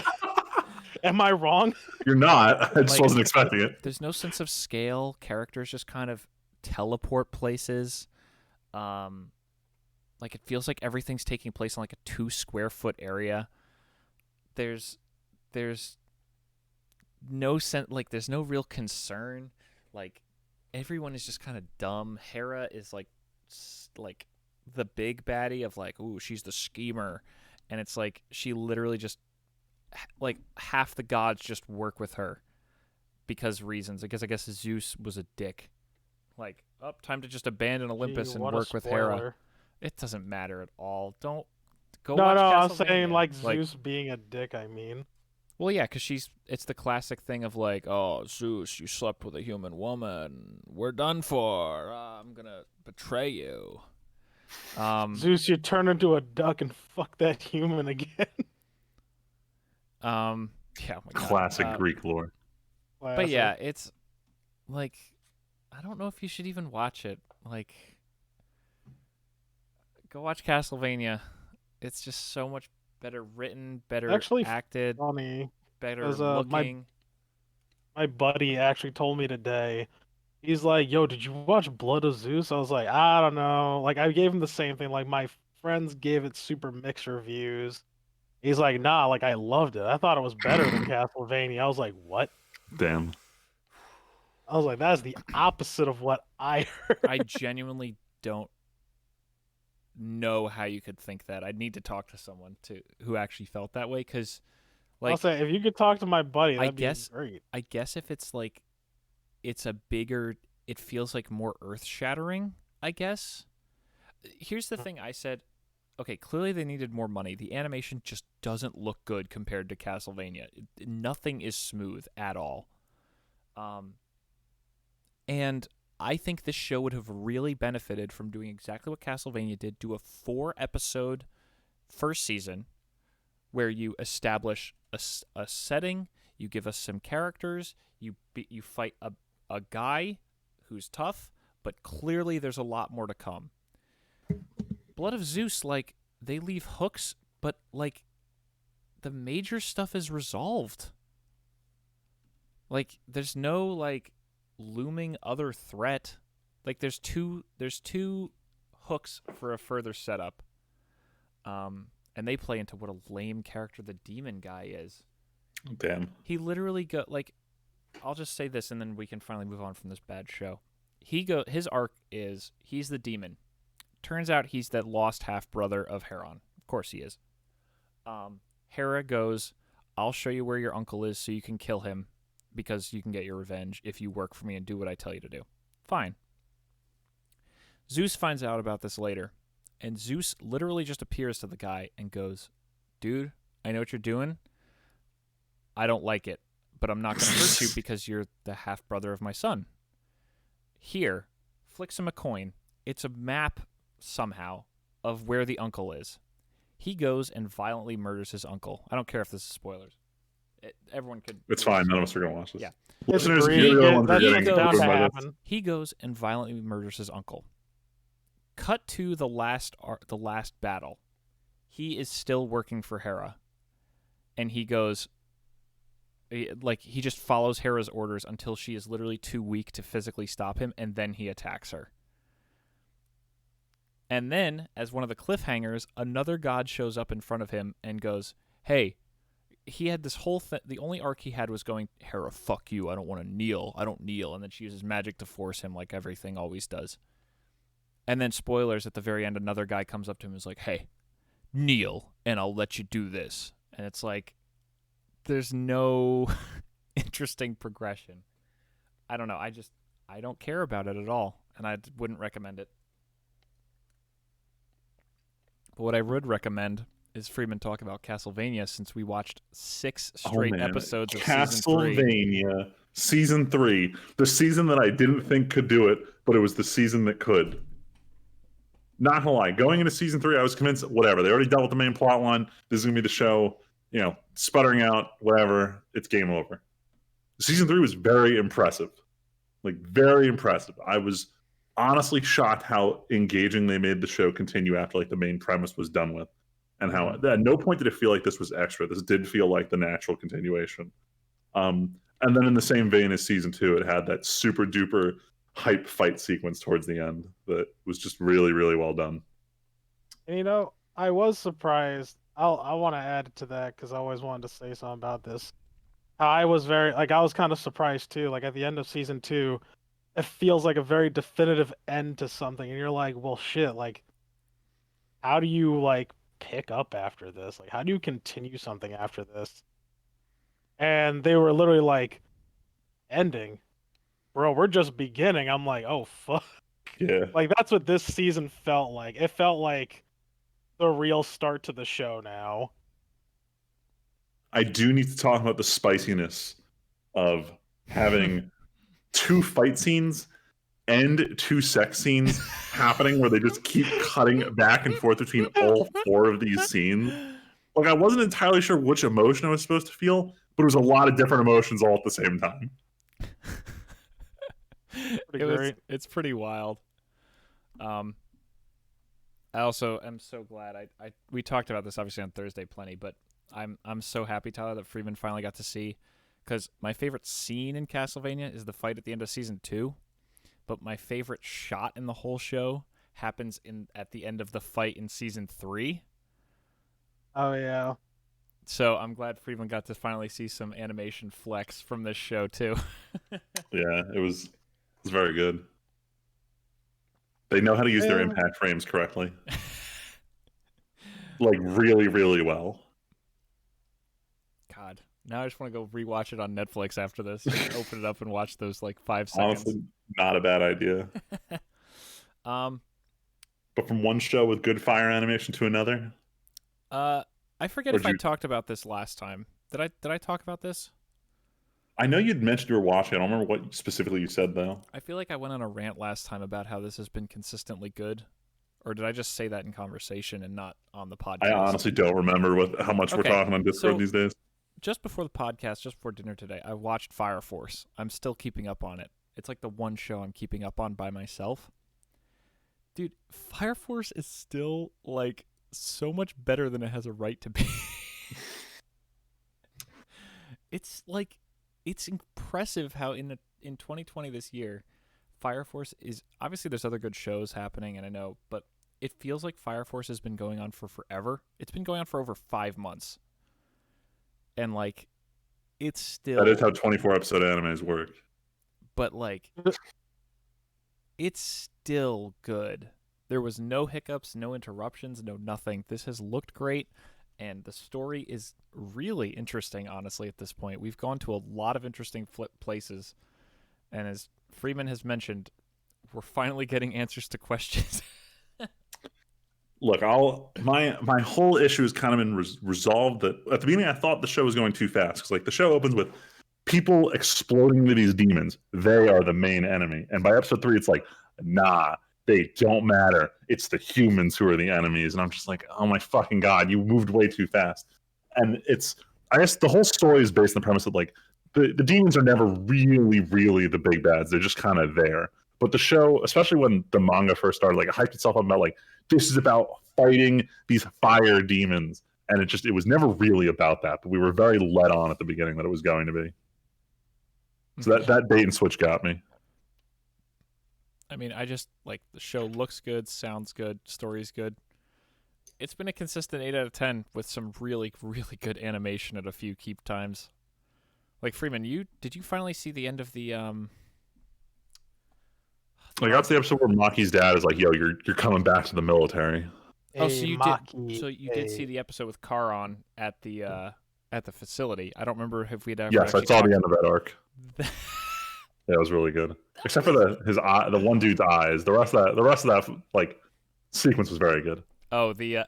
Am I wrong? You're not. I just Like, wasn't expecting it. There's no sense of scale. Characters just kind of teleport places. Like, it feels like everything's taking place in like a 2 square foot area. There's no sense, like, there's no real concern. Like, everyone is just kind of dumb. Hera is like the big baddie of like, ooh, she's the schemer, and it's like she literally just, like, half the gods just work with her because reasons. I guess Zeus was a dick. Like, time to just abandon Olympus and what a work with Hera. spoiler. It doesn't matter at all. Don't go No, watch I'm Castlevania. saying like Zeus being a dick. I mean, Well, yeah, because it's the classic thing of like, oh, Zeus, you slept with a human woman. We're done for. I'm gonna betray you. Zeus, you turn into a duck and fuck that human again. Yeah, oh my God. Classic Greek lore. But yeah, it's like, I don't know if you should even watch it. Like, go watch Castlevania. It's just so much better written, better Actually acted, funny. better 'Cause, looking. My buddy actually told me today. He's like, "Yo, did you watch Blood of Zeus?" I was like, "I don't know." Like, I gave him the same thing. Like, my friends gave it super mixed reviews. He's like, "Nah, like I loved it. I thought it was better than Castlevania." I was like, "What?" Damn. I was like, "That's the opposite of what I heard." I genuinely don't know how you could think that. I'd need to talk to someone who actually felt that way, because, like, I'll say, if you could talk to my buddy, I that'd guess be great. I guess if it's like, it's a bigger, it feels like more earth-shattering, I guess. Here's the thing I said. Okay, clearly they needed more money. The animation just doesn't look good compared to Castlevania. Nothing is smooth at all. And I think this show would have really benefited from doing exactly what Castlevania did. Do a 4-episode first season where you establish a setting, you give us some characters, you fight a guy who's tough, but clearly there's a lot more to come. Blood of Zeus, like, they leave hooks, but, like, the major stuff is resolved. Like, there's no, like, looming other threat. Like, there's two hooks for a further setup. and they play into what a lame character the demon guy is. Damn. He literally I'll just say this, and then we can finally move on from this bad show. His arc is he's the demon. Turns out he's that lost half brother of Heron. Of course he is. Hera goes, I'll show you where your uncle is so you can kill him because you can get your revenge if you work for me and do what I tell you to do. Fine. Zeus finds out about this later, and Zeus literally just appears to the guy and goes, dude, I know what you're doing. I don't like it, but I'm not going to hurt you because you're the half-brother of my son. Here, flicks him a coin. It's a map, somehow, of where the uncle is. He goes and violently murders his uncle. I don't care if this is spoilers. Everyone could... It's fine. None of us are going to watch this. Yeah. Listeners, Disagree. you're the only ones That's getting bound to by this. happen. He goes and violently murders his uncle. Cut to the last battle. He is still working for Hera. And he goes... he just follows Hera's orders until she is literally too weak to physically stop him, and then he attacks her. And then, as one of the cliffhangers, another god shows up in front of him and goes, hey, he had this whole thing. The only arc he had was going, Hera, fuck you. I don't want to kneel. I don't kneel. And then she uses magic to force him like everything always does. And then, spoilers, at the very end, another guy comes up to him and is like, hey, kneel, and I'll let you do this. And it's like, there's no interesting progression. I don't know. I don't care about it at all, and I wouldn't recommend it. But what I would recommend is Freeman talk about Castlevania, since we watched 6 straight episodes of Castlevania season 3. The season that I didn't think could do it, but it was the season that could. Not gonna lie, going into season 3, I was convinced, whatever, they already dealt with the main plot line. This is gonna be the show, sputtering out, whatever, it's game over. Season 3 was very impressive. Very impressive. I was honestly shocked how engaging they made the show continue after the main premise was done with, and how at no point did it feel like this was extra. This did feel like the natural continuation. And then in the same vein as season 2, it had that super duper hype fight sequence towards the end that was just really, really well done. And I was surprised. I want to add to that because I always wanted to say something about this. I was I was kind of surprised too. At the end of season 2, it feels like a very definitive end to something, and you're like, well, shit. How do you pick up after this? How do you continue something after this? And they were literally ending, bro. We're just beginning. I'm like, oh fuck. Yeah. That's what this season felt like. It felt like the real start to the show now. I do need to talk about the spiciness of having 2 fight scenes and 2 sex scenes happening where they just keep cutting back and forth between all 4 of these scenes. I wasn't entirely sure which emotion I was supposed to feel, but it was a lot of different emotions all at the same time. It's pretty wild. I also am so glad we talked about this obviously on Thursday plenty, but I'm so happy, Tyler, that Freeman finally got to see, because my favorite scene in Castlevania is the fight at the end of season 2, but my favorite shot in the whole show happens at the end of the fight in season 3. Oh yeah. So I'm glad Freeman got to finally see some animation flex from this show too. Yeah, it was very good. They know how to use their impact frames correctly. Really, really well. God. Now I just want to go rewatch it on Netflix after this. Open it up and watch those 5 seconds. Honestly, not a bad idea. But from one show with good fire animation to another? I forget if I talked about this last time. Did I talk about this? I know you'd mentioned you were watching. I don't remember what specifically you said, though. I feel like I went on a rant last time about how this has been consistently good. Or did I just say that in conversation and not on the podcast? I honestly don't remember how much we're talking on Discord these days. Just before the podcast, just before dinner today, I watched Fire Force. I'm still keeping up on it. It's the one show I'm keeping up on by myself. Dude, Fire Force is still, so much better than it has a right to be. It's impressive how in 2020 this year, Fire Force is, obviously there's other good shows happening, and I know, but it feels like Fire Force has been going on for forever. It's been going on for over 5 months, and like it's still. That is how 24-episode animes work. But like, it's still good. There was no hiccups, no interruptions, no nothing. This has looked great, and the story is really interesting, honestly, at this point. We've gone to a lot of interesting places, and as Freeman has mentioned, we're finally getting answers to questions. Look, my whole issue has kind of been resolved. That at the beginning I thought the show was going too fast, because like the show opens with people exploding into these demons. They are the main enemy, and by episode 3, it's like, nah, they don't matter. It's the humans who are the enemies, and I'm just like, oh my fucking god, you moved way too fast. And it's, I guess the whole story is based on the premise that like the demons are never really the big bads. They're just kind of there. But the show, especially when the manga first started, like it hyped itself up about like, this is about fighting these fire demons, and it was never really about that. But we were very led on at the beginning that it was going to be. So that bait and switch got me. I mean, I just like the show looks good, sounds good, story's good. It's been a consistent 8 out of 10 with some really good animation at a few key times. Like Freeman, did you finally see the end of the Like that's the episode where Maki's dad is like, "Yo, you're coming back to the military." Oh, so you did. So you did see the episode with Karon at the facility. I don't remember if we'd ever. Yes, I saw the end of that arc. Yeah, it was really good, except for the one dude's eyes. The rest of that like sequence was very good. Oh, the. I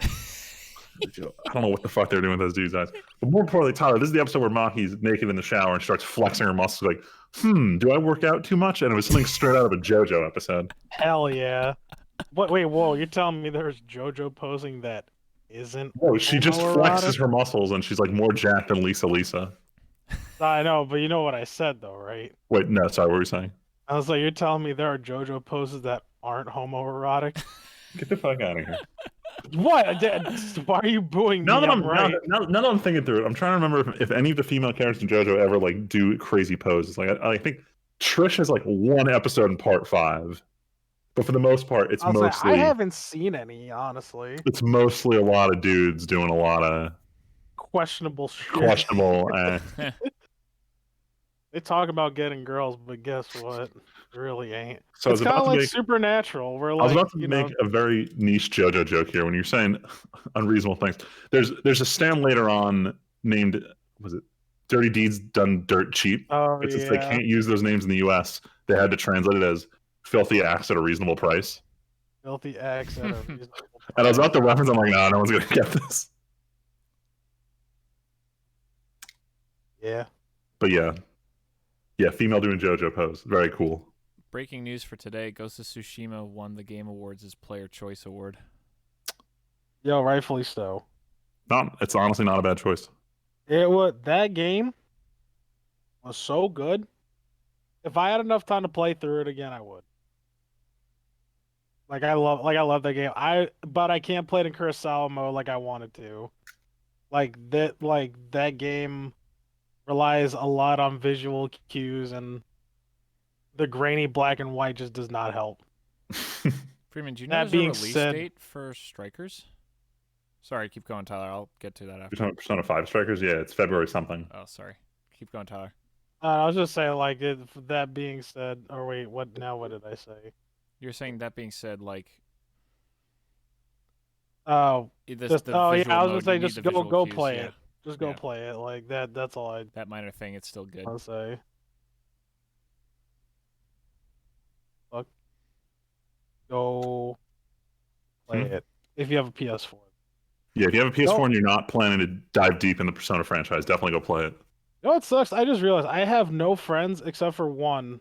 don't know what the fuck they're doing with those dudes' eyes. But more importantly, Tyler, this is the episode where Maki's naked in the shower and she starts flexing her muscles like, do I work out too much? And it was something straight out of a JoJo episode. Hell yeah. Wait, whoa, you're telling me there's JoJo posing that isn't... No, she just flexes her muscles and she's like more jacked than Lisa. I know, but you know what I said though, right? Wait, no, sorry, what were you saying? I was like, you're telling me there are JoJo poses that aren't homoerotic? Get the fuck out of here. What? Why are you booing me? Now that I'm thinking through it, I'm trying to remember if any of the female characters in JoJo ever like do crazy poses. Like I think Trish has like one episode in part 5, but for the most part, it's mostly. I haven't seen any, honestly. It's mostly a lot of dudes doing a lot of questionable shit. Questionable. They talk about getting girls, but guess what? It really ain't. So it's kind of like Supernatural. Where like, I was about to make a very niche JoJo joke here when you're saying unreasonable things. There's a stand later on named, was it Dirty Deeds Done Dirt Cheap? Oh, it's just they can't use those names in the US. They had to translate it as filthy acts at a reasonable price. Filthy acts at a reasonable price. And I was about to reference, I'm like, no one's going to get this. Yeah. But yeah, female doing JoJo pose. Very cool. Breaking news for today: Ghost of Tsushima won the Game Awards' Player Choice Award. Yo, rightfully so. It's honestly not a bad choice. That game was so good. If I had enough time to play through it again, I would. I love that game. But I can't play it in Kurosawa mode like I wanted to. That game relies a lot on visual cues, and the grainy black and white just does not help. Freeman, do you know there's a release date for Strikers? Sorry, keep going, Tyler. I'll get to that after. You're talking Persona 5 Strikers? Yeah, it's February something. Oh, sorry. Keep going, Tyler. I was just saying, that being said, or wait, what did I say? You're saying that being said, like... Oh, I was gonna say, just go cues, play it. Just go play it. Like that. That's all I. That minor thing, it's still good. I'll say. Fuck. Go play it if you have a PS4. Yeah, if you have a PS4 and you're not planning to dive deep in the Persona franchise, definitely go play it. You know what sucks? I just realized I have no friends except for one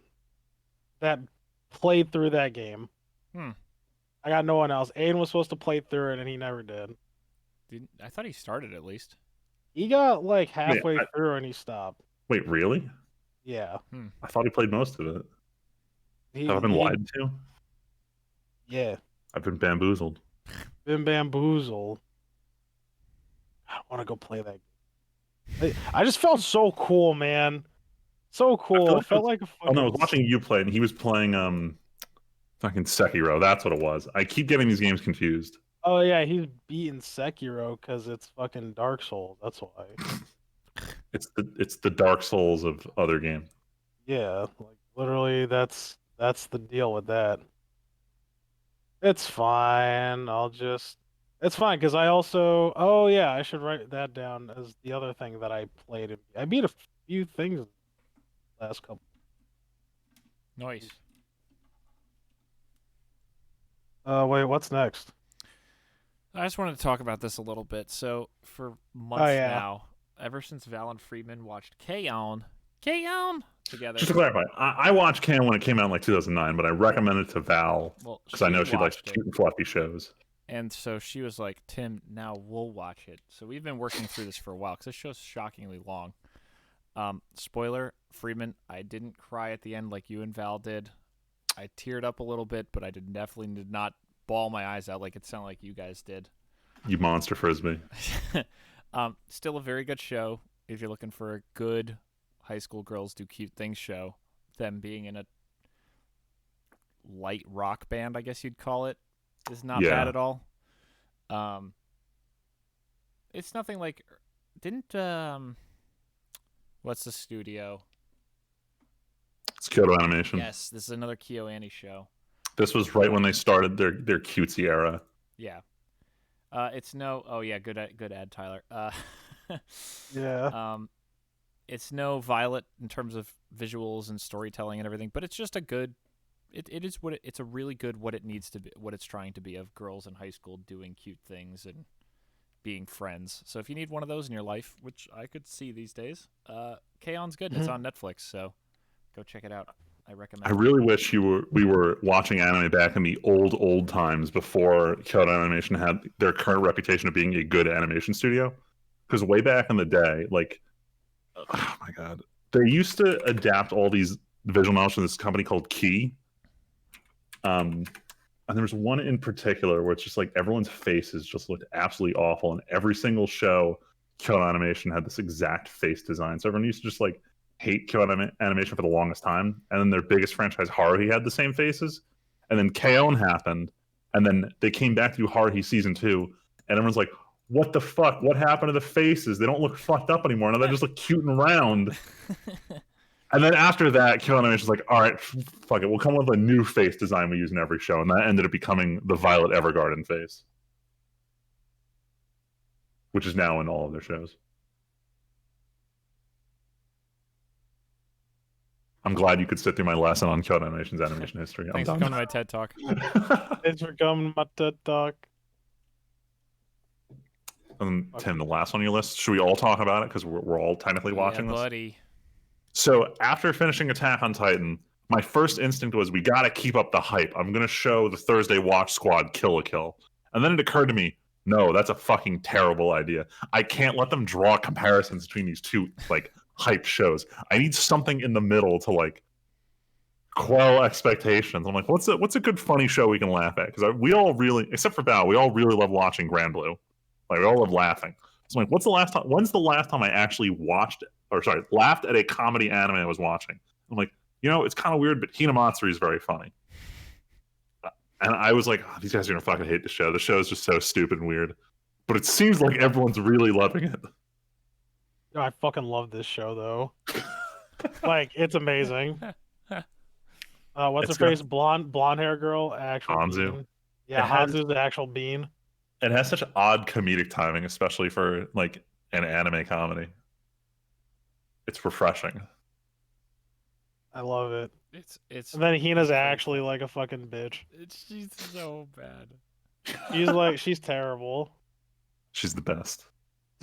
that played through that game. I got no one else. Aiden was supposed to play through it, and he never did. I thought he started at least. He got like halfway through and he stopped. Wait, really? Yeah. I thought he played most of it. Have I been lied to? Yeah. I've been bamboozled. I want to go play that game. I just felt so cool, man. So cool. I felt like a fucking... Oh no, I was watching you play, and he was playing Fucking Sekiro. That's what it was. I keep getting these games confused. Oh yeah, he's beating Sekiro because it's fucking Dark Souls. That's why. It's the Dark Souls of other games. Yeah, like literally, that's the deal with that. It's fine. It's fine because I also. Oh yeah, I should write that down as the other thing that I played. I beat a few things last couple. Nice. Wait, what's next? I just wanted to talk about this a little bit. So for Oh months yeah. now, ever since Val and Friedman watched K-On! Together. Just to clarify, I watched Cam when it came out in like 2009, but I recommended it to Val Well, because I know she likes watched it. cute and fluffy shows. And so she was like, Tim, now we'll watch it. So we've been working through this for a while because this show's shockingly long. Spoiler, Freeman, I didn't cry at the end like you and Val did. I teared up a little bit, but I definitely did not bawl my eyes out like it sounded like you guys did. You monster frisbee. Still a very good show if you're looking for a good high school girls do cute things show. Them being in a light rock band, I guess you'd call it, is not bad at all. It's nothing like didn't what's the studio? It's Kyoto Animation. Yes, this is another KyoAni show. This was right when they started their cutesy era. Yeah. It's no. Oh yeah, good ad, Tyler. Yeah. It's no Violet in terms of visuals and storytelling and everything, but it's just a good. It is what it's a really good what it needs to be, what it's trying to be of girls in high school doing cute things and being friends. So if you need one of those in your life, which I could see these days, K-On's good. And It's on Netflix, so go check it out. I recommend. I really wish we were watching anime back in the old times before Kyoto Animation had their current reputation of being a good animation studio. Because way back in the day, like, oh my god, they used to adapt all these visual novels from this company called Key. And there was one in particular where it's just like everyone's faces just looked absolutely awful, and every single show, Kyoto Animation had this exact face design. So everyone used to just like hate Kyoto Animation for the longest time, and then their biggest franchise, Haruhi, had the same faces, and then K-On! Happened, and then they came back to do Haruhi season 2, and everyone's like, "What the fuck? What happened to the faces? They don't look fucked up anymore. Now they just look cute and round." And then after that, Kyoto Animation's like, "All right, fuck it, we'll come up with a new face design we use in every show," and that ended up becoming the Violet Evergarden face, which is now in all of their shows. I'm glad you could sit through my lesson on Kyoto Animation's animation history. Thanks for coming to my TED Talk. Thanks for coming to my TED Talk. Tim, the last on your list, should we all talk about it? Because we're all technically watching this. Buddy. So after finishing Attack on Titan, my first instinct was we got to keep up the hype. I'm going to show the Thursday Watch Squad Kill la Kill. And then it occurred to me, no, that's a fucking terrible idea. I can't let them draw comparisons between these two like hype shows. I need something in the middle to like quell expectations. I'm like, what's a good funny show we can laugh at? Because we all really, except for Val, we all really love watching Grand Blue. Like we all love laughing. So I'm like, when's the last time I actually laughed at a comedy anime I was watching? I'm like, it's kind of weird, but Hinamatsuri is very funny. And I was like, these guys are gonna fucking hate the show. The show is just so stupid and weird. But it seems like everyone's really loving it. I fucking love this show though. Like it's amazing. What's her face? Blonde hair girl, actual Hanzu. bean. Yeah, Hanzu's the actual bean. It has such odd comedic timing, especially for like an anime comedy. It's refreshing. I love it. It's And then Hina's actually like a fucking bitch. She's so bad. She's terrible. She's the best.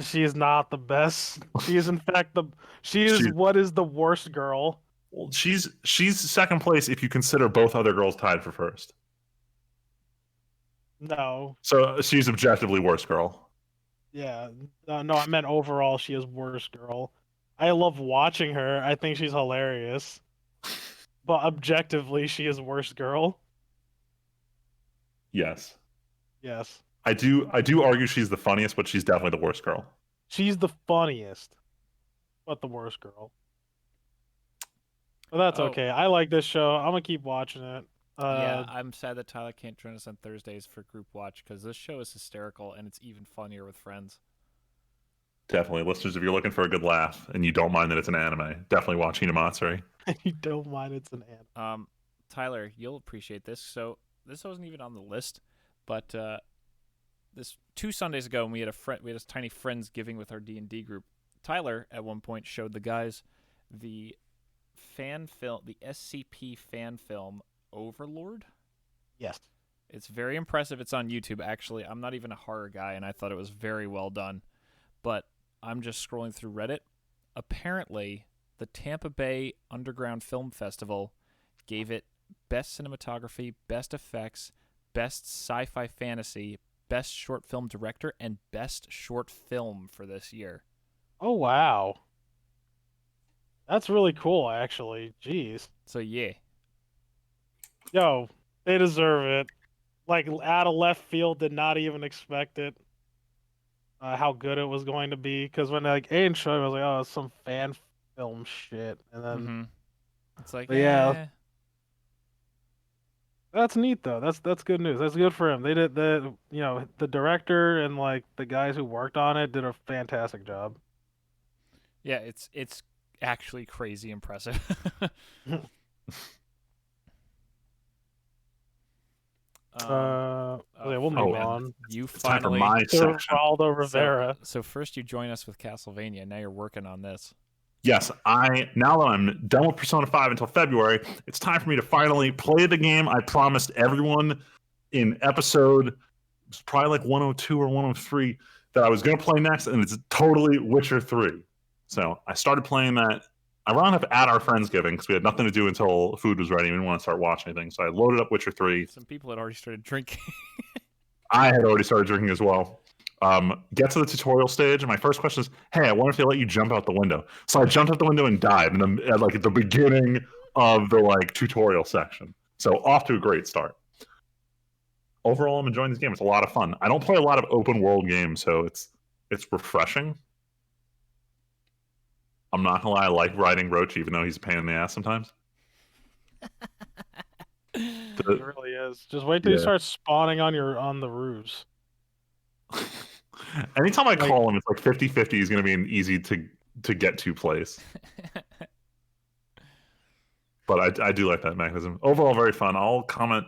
She is not the best. She is in fact what is the worst girl. Well, she's second place if you consider both other girls tied for first. No. So she's objectively worst girl. Yeah. No, I meant overall she is worst girl. I love watching her. I think she's hilarious. But objectively she is worst girl. Yes. Yes. I do argue she's the funniest, but she's definitely the worst girl. She's the funniest, but the worst girl. But that's okay. I like this show. I'm gonna keep watching it. Yeah, I'm sad that Tyler can't join us on Thursdays for group watch because this show is hysterical and it's even funnier with friends. Definitely, listeners, if you're looking for a good laugh and you don't mind that it's an anime, definitely watch Hinamatsuri. You don't mind it's an anime. Tyler, you'll appreciate this. So this wasn't even on the list, but this 2 Sundays ago, when we had a tiny friendsgiving with our D&D group. Tyler at one point showed the guys the SCP fan film Overlord. Yes. It's very impressive. It's on YouTube, actually. I'm not even a horror guy, and I thought it was very well done. But I'm just scrolling through Reddit. Apparently, the Tampa Bay Underground Film Festival gave it Best Cinematography, Best Effects, Best Sci-Fi Fantasy, Best Short Film Director, and Best Short Film for this year. Oh, wow. That's really cool, actually. Jeez. So, yeah. Yo, they deserve it. Like, out of left field, did not even expect it. How good it was going to be. Because when, like, Aiden showed me, I was like, oh, it's some fan film shit. And then, It's like, yeah. That's neat, though. That's good news. That's good for him. They did the director and, like, the guys who worked on it did a fantastic job. Yeah, it's actually crazy impressive. We'll move on. You It's time for finally, my section. Geraldo Rivera. So first you join us with Castlevania. Now you're working on this. Yes, now that I'm done with Persona 5 until February, it's time for me to finally play the game I promised everyone in episode, it's probably like 102 or 103, that I was going to play next, and it's totally Witcher 3. So I started playing that. I wound up at our Friendsgiving because we had nothing to do until food was ready. We didn't want to start watching anything. So I loaded up Witcher 3. Some people had already started drinking. I had already started drinking as well. Get to the tutorial stage, and my first question is, hey, I wonder if they let you jump out the window. So I jumped out the window and died at the beginning of the tutorial section. So off to a great start. Overall, I'm enjoying this game. It's a lot of fun. I don't play a lot of open world games, so it's refreshing. I'm not gonna lie, I like riding Roach, even though he's a pain in the ass sometimes. It really is. Just wait till you start spawning on the roofs. Anytime I call him, it's like 50-50. He's going to be an easy to get to place. But I do like that mechanism. Overall, very fun. I'll comment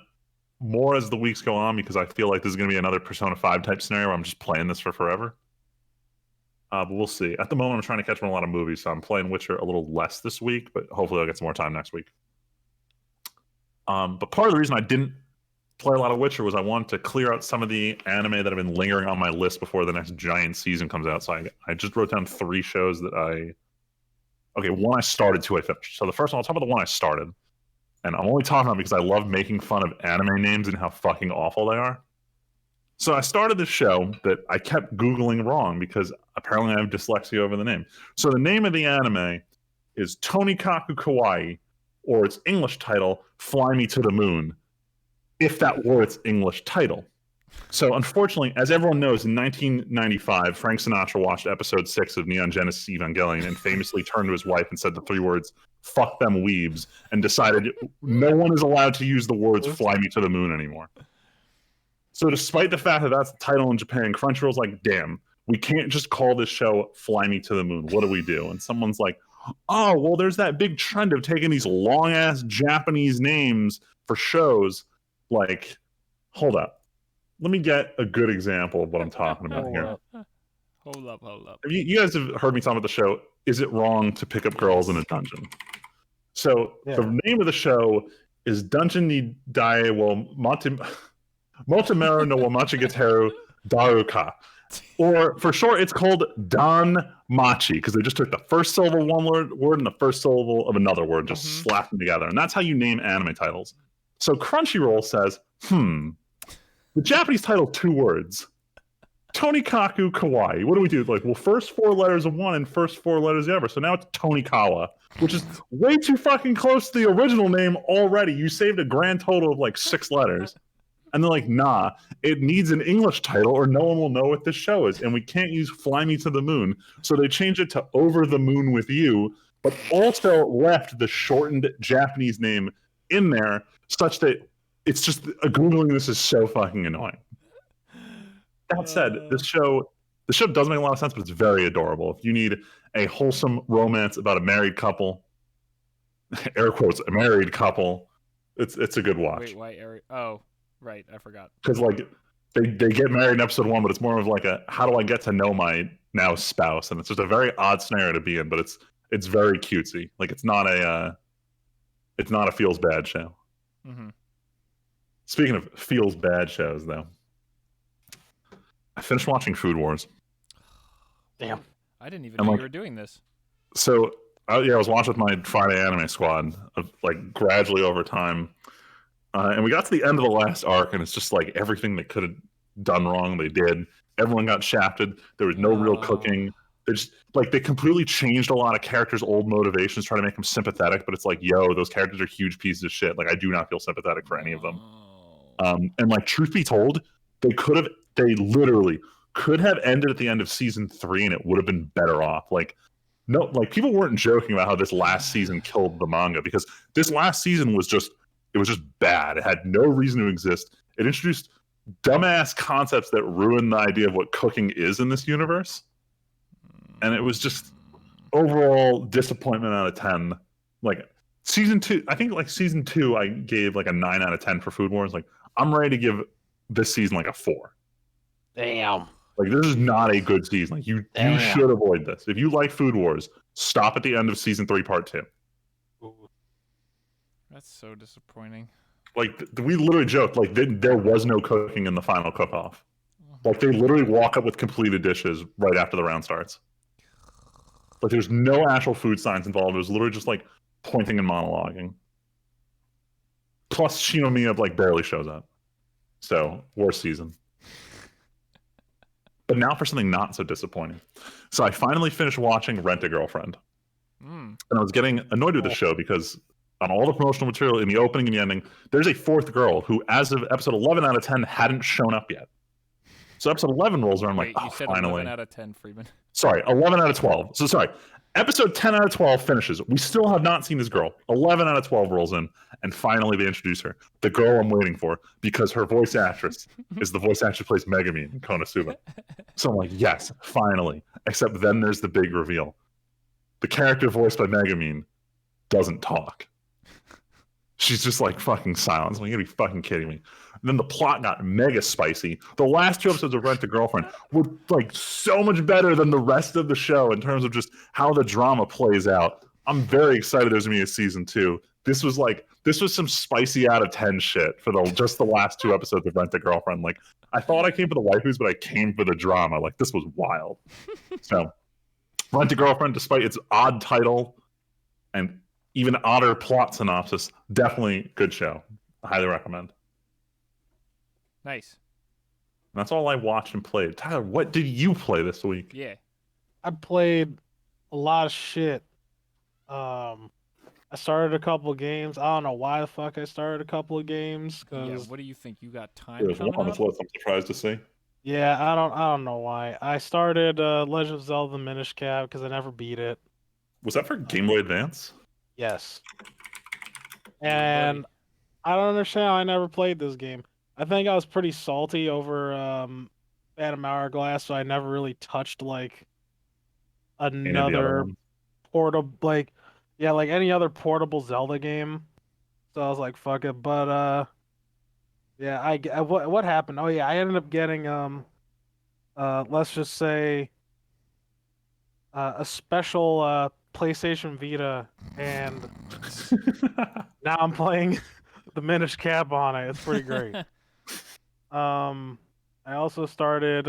more as the weeks go on because I feel like this is going to be another Persona 5 type scenario where I'm just playing this for forever. But we'll see. At the moment, I'm trying to catch up on a lot of movies, so I'm playing Witcher a little less this week, but hopefully I'll get some more time next week. But part of the reason I didn't play a lot of Witcher was I wanted to clear out some of the anime that have been lingering on my list before the next giant season comes out. So I just wrote down 3 shows that one I started, 2 I finished. So the first one, I'll talk about the one I started. And I'm only talking about it because I love making fun of anime names and how fucking awful they are. So I started this show that I kept Googling wrong because apparently I have dyslexia over the name. So the name of the anime is Tonikaku Kawaii, or its English title, Fly Me to the Moon, if that were its English title. So unfortunately, as everyone knows, in 1995, Frank Sinatra watched episode 6 of Neon Genesis Evangelion and famously turned to his wife and said the 3 words, "Fuck them weebs," and decided no one is allowed to use the words "fly me to the moon" anymore. So despite the fact that that's the title in Japan, Crunchyroll's like, damn, we can't just call this show "Fly Me to the Moon." What do we do? And someone's like, oh, well, there's that big trend of taking these long-ass Japanese names for shows. Like, hold up. Let me get a good example of what I'm talking about here. Hold up. You guys have heard me talk about the show, Is It Wrong to Pick Up Girls in a Dungeon? So the name of the show is Dungeon ni Dai wo Motomeru no Wamachigateru Daruka. Or for short, it's called Don Machi because they just took the first syllable of one word and the first syllable of another word, just slapped them together. And that's how you name anime titles. So Crunchyroll says, the Japanese title, 2 words. Tonikaku Kawaii. What do we do? Like, well, first 4 letters of one and first 4 letters of the other. So now it's Tonikawa, which is way too fucking close to the original name already. You saved a grand total of like 6 letters. And they're like, nah, it needs an English title or no one will know what this show is. And we can't use Fly Me to the Moon. So they changed it to Over the Moon with You, but also left the shortened Japanese name in there such that it's just googling this is so fucking annoying. That said, the show does make a lot of sense, but it's very adorable. If you need a wholesome romance about a married couple, air quotes, a married couple, it's a good watch. Wait, why Eric? Oh, right, I forgot. Because like they get married in episode 1, but it's more of like a how do I get to know my now spouse, and it's just a very odd scenario to be in, but it's very cutesy. Like it's not a feels bad show. Mm-hmm. Speaking of feels bad shows, though, I finished watching Food Wars. Damn. I didn't even know you were doing this. So, I was watching with my Friday anime squad, like gradually over time, and we got to the end of the last arc, and it's just like everything they could have done wrong, they did. Everyone got shafted. There was no real cooking. They completely changed a lot of characters' old motivations, trying to make them sympathetic. But it's like, yo, those characters are huge pieces of shit. Like, I do not feel sympathetic for any of them. And like, truth be told, they literally could have ended at the end of season 3, and it would have been better off. Like, no, like people weren't joking about how this last season killed the manga, because this last season was just bad. It had no reason to exist. It introduced dumbass concepts that ruined the idea of what cooking is in this universe. And it was just overall disappointment out of 10. Like season 2, I think like season 2, I gave like a 9 out of 10 for Food Wars. Like I'm ready to give this season like a 4. Damn. Like this is not a good season. Like you should avoid this. If you like Food Wars, stop at the end of season 3, part 2. That's so disappointing. Like we literally joked, like there was no cooking in the final cook-off. Like they literally walk up with completed dishes right after the round starts. Like there's no actual food science involved. It was literally just like pointing and monologuing. Plus Shinomiya like barely shows up. So worst season. But now for something not so disappointing. So I finally finished watching Rent a Girlfriend. And I was getting annoyed with the show because on all the promotional material in the opening and the ending, there's a 4th girl who, as of episode 11 out of 10, hadn't shown up yet. So episode 11 rolls around, I'm like, you said finally. 11 out of 10, Freeman. Sorry, 11 out of 12. So sorry, episode 10 out of 12 finishes. We still have not seen this girl. 11 out of 12 rolls in, and finally they introduce her. The girl I'm waiting for, because her voice actress is the voice actress who plays Megami in Konosuba. So I'm like, yes, finally. Except then there's the big reveal. The character voiced by Megamine doesn't talk. She's just like fucking silent. I'm like, you gotta be fucking kidding me. And then the plot got mega spicy. The last 2 episodes of Rent a Girlfriend were like so much better than the rest of the show in terms of just how the drama plays out. I'm very excited there's gonna be a season 2. This was some spicy out of 10 shit for just the last 2 episodes of Rent a Girlfriend. Like I thought I came for the waifus, but I came for the drama. Like this was wild. So Rent a Girlfriend, despite its odd title and even odder plot synopsis, definitely good show. I highly recommend. Nice. That's all I watched and played. Tyler, what did you play this week? Yeah. I played a lot of shit. I started a couple of games. I don't know why the fuck I started a couple of games. Yeah, Cause what do you think? You got time There's one coming on this up? list I'm surprised to see. yeah, I don't know why. I started Legend of Zelda Minish Cap because I never beat it. Was that for Game Boy Advance? Yes. And I don't understand how I never played this game. I think I was pretty salty over Phantom Hourglass, so I never really touched like Any of the other another ones? portable like any other portable Zelda game. So I was like, fuck it. But yeah, what happened? Oh yeah, I ended up getting let's just say a special PlayStation Vita, and now I'm playing the Minish Cap on it. It's pretty great. I also started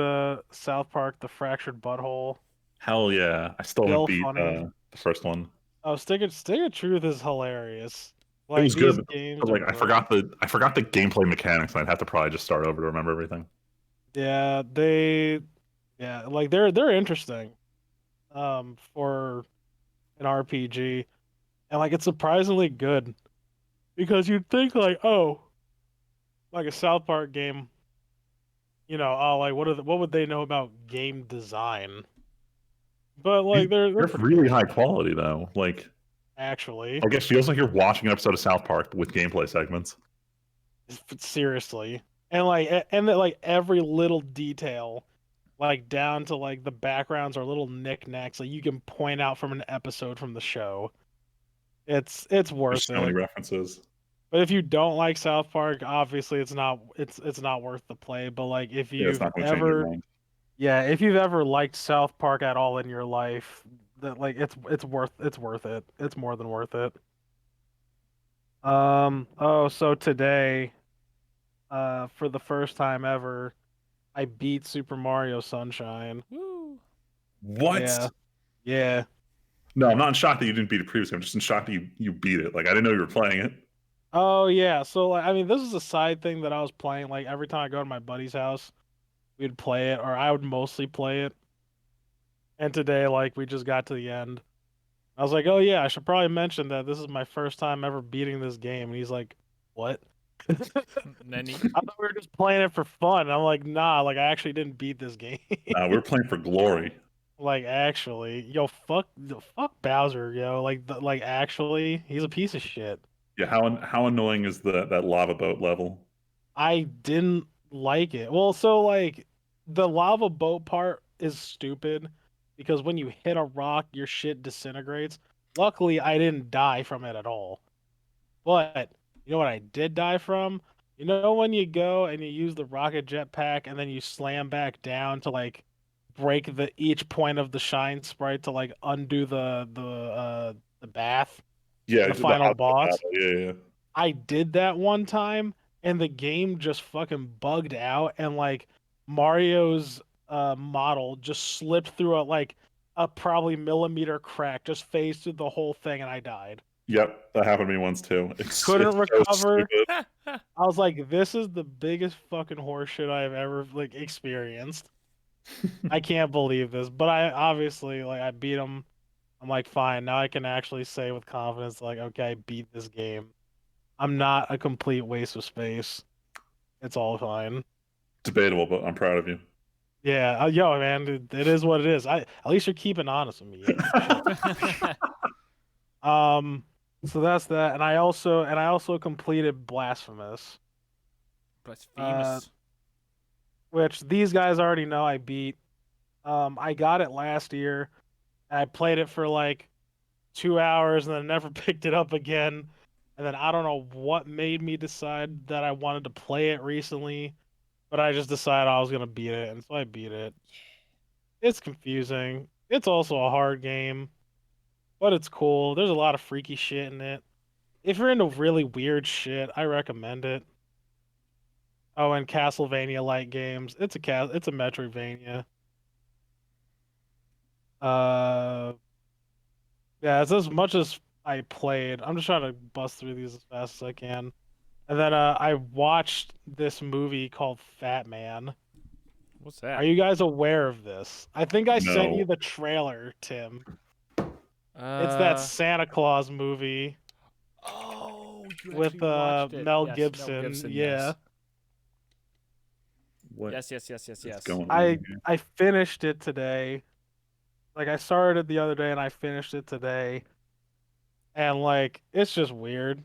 South Park: The Fractured Butthole. Hell yeah. I still haven't beat funny. the first one. Oh, Stick of Truth is hilarious. It Like was these good, games but like are I forgot the gameplay mechanics, and I'd have to probably just start over to remember everything. Yeah, like they're interesting. For an RPG, and like it's surprisingly good, because you'd think like, oh, like a South Park game, like what would they know about game design? But like they're They're pretty really good, high quality though. Like actually. it feels like you're watching an episode of South Park with gameplay segments. Seriously. And like every little detail, like down to like the backgrounds or little knickknacks, like you can point out from an episode from the show. It's There's worth so many it. references. But if you don't like South Park, obviously it's not worth the play. But like if Yeah, it's you've not going to change your ever mind. yeah, if you've ever liked South Park at all in your life, that like it's worth it. It's more than worth it. Oh, so today, for the first time ever, I beat Super Mario Sunshine. Woo. What? Yeah. Yeah. No, I'm not in shock that you didn't beat it previously. I'm just in shock that you beat it. Like I didn't know you were playing it. Oh yeah. So like I mean this is a side thing that I was playing like every time I go to my buddy's house, we'd play it or I would mostly play it. And today like we just got to the end. I was like, "Oh yeah, I should probably mention that this is my first time ever beating this game." And he's like, "What?" I Nenny. thought we were just playing it for fun. I'm like, "Nah, like I actually didn't beat this game." We're playing for glory. Like actually, yo, fuck Bowser, yo. Like actually, he's a piece of shit. Yeah, how annoying is that lava boat level? I didn't like it. Well, so like the lava boat part is stupid because when you hit a rock, your shit disintegrates. Luckily, I didn't die from it at all. But you know what I did die from? You know when you go and you use the rocket jetpack and then you slam back down to like break the each point of the shine sprite to like undo the bath Yeah, and the the final hot tub boss. battle. Yeah, yeah. I did that one time and the game just fucking bugged out and like Mario's model just slipped through a probably millimeter crack, just phased through the whole thing and I died. Yep, that happened to me once too. Couldn't It's so recover. stupid. I was like, this is the biggest fucking horseshit I've ever like experienced. I can't believe this. But I obviously like I beat him. I'm like, fine, now I can actually say with confidence, like, okay, I beat this game. I'm not a complete waste of space. It's all fine. Debatable, but I'm proud of you. Yeah, yo, man, it is what it is. At least you're keeping honest with me. Shit. Um, so that's that, and I also completed Blasphemous, uh, Blasphemous. which these guys already know I beat. I got it last year. And I played it for like 2 hours and then never picked it up again. And then I don't know what made me decide that I wanted to play it recently, but I just decided I was gonna beat it, and so I beat it. It's confusing. It's also a hard game, but it's cool. There's a lot of freaky shit in it. If you're into really weird shit, I recommend it. Oh, and Castlevania-like games. It's a Metroidvania. Uh, yeah, it's as much as I played. I'm just trying to bust through these as fast as I can. And then I watched this movie called Fat Man. What's Are that? you guys aware of this? I think I sent you No. the trailer, Tim. It's that Uh Santa Claus movie oh, you with actually watched it. Mel Yes, Mel Gibson. Gibson, Yeah. yes. What Yes, yes, yes, yes, is yes. going I on here? I finished it today. Like I started it the other day and I finished it today. And like it's just weird.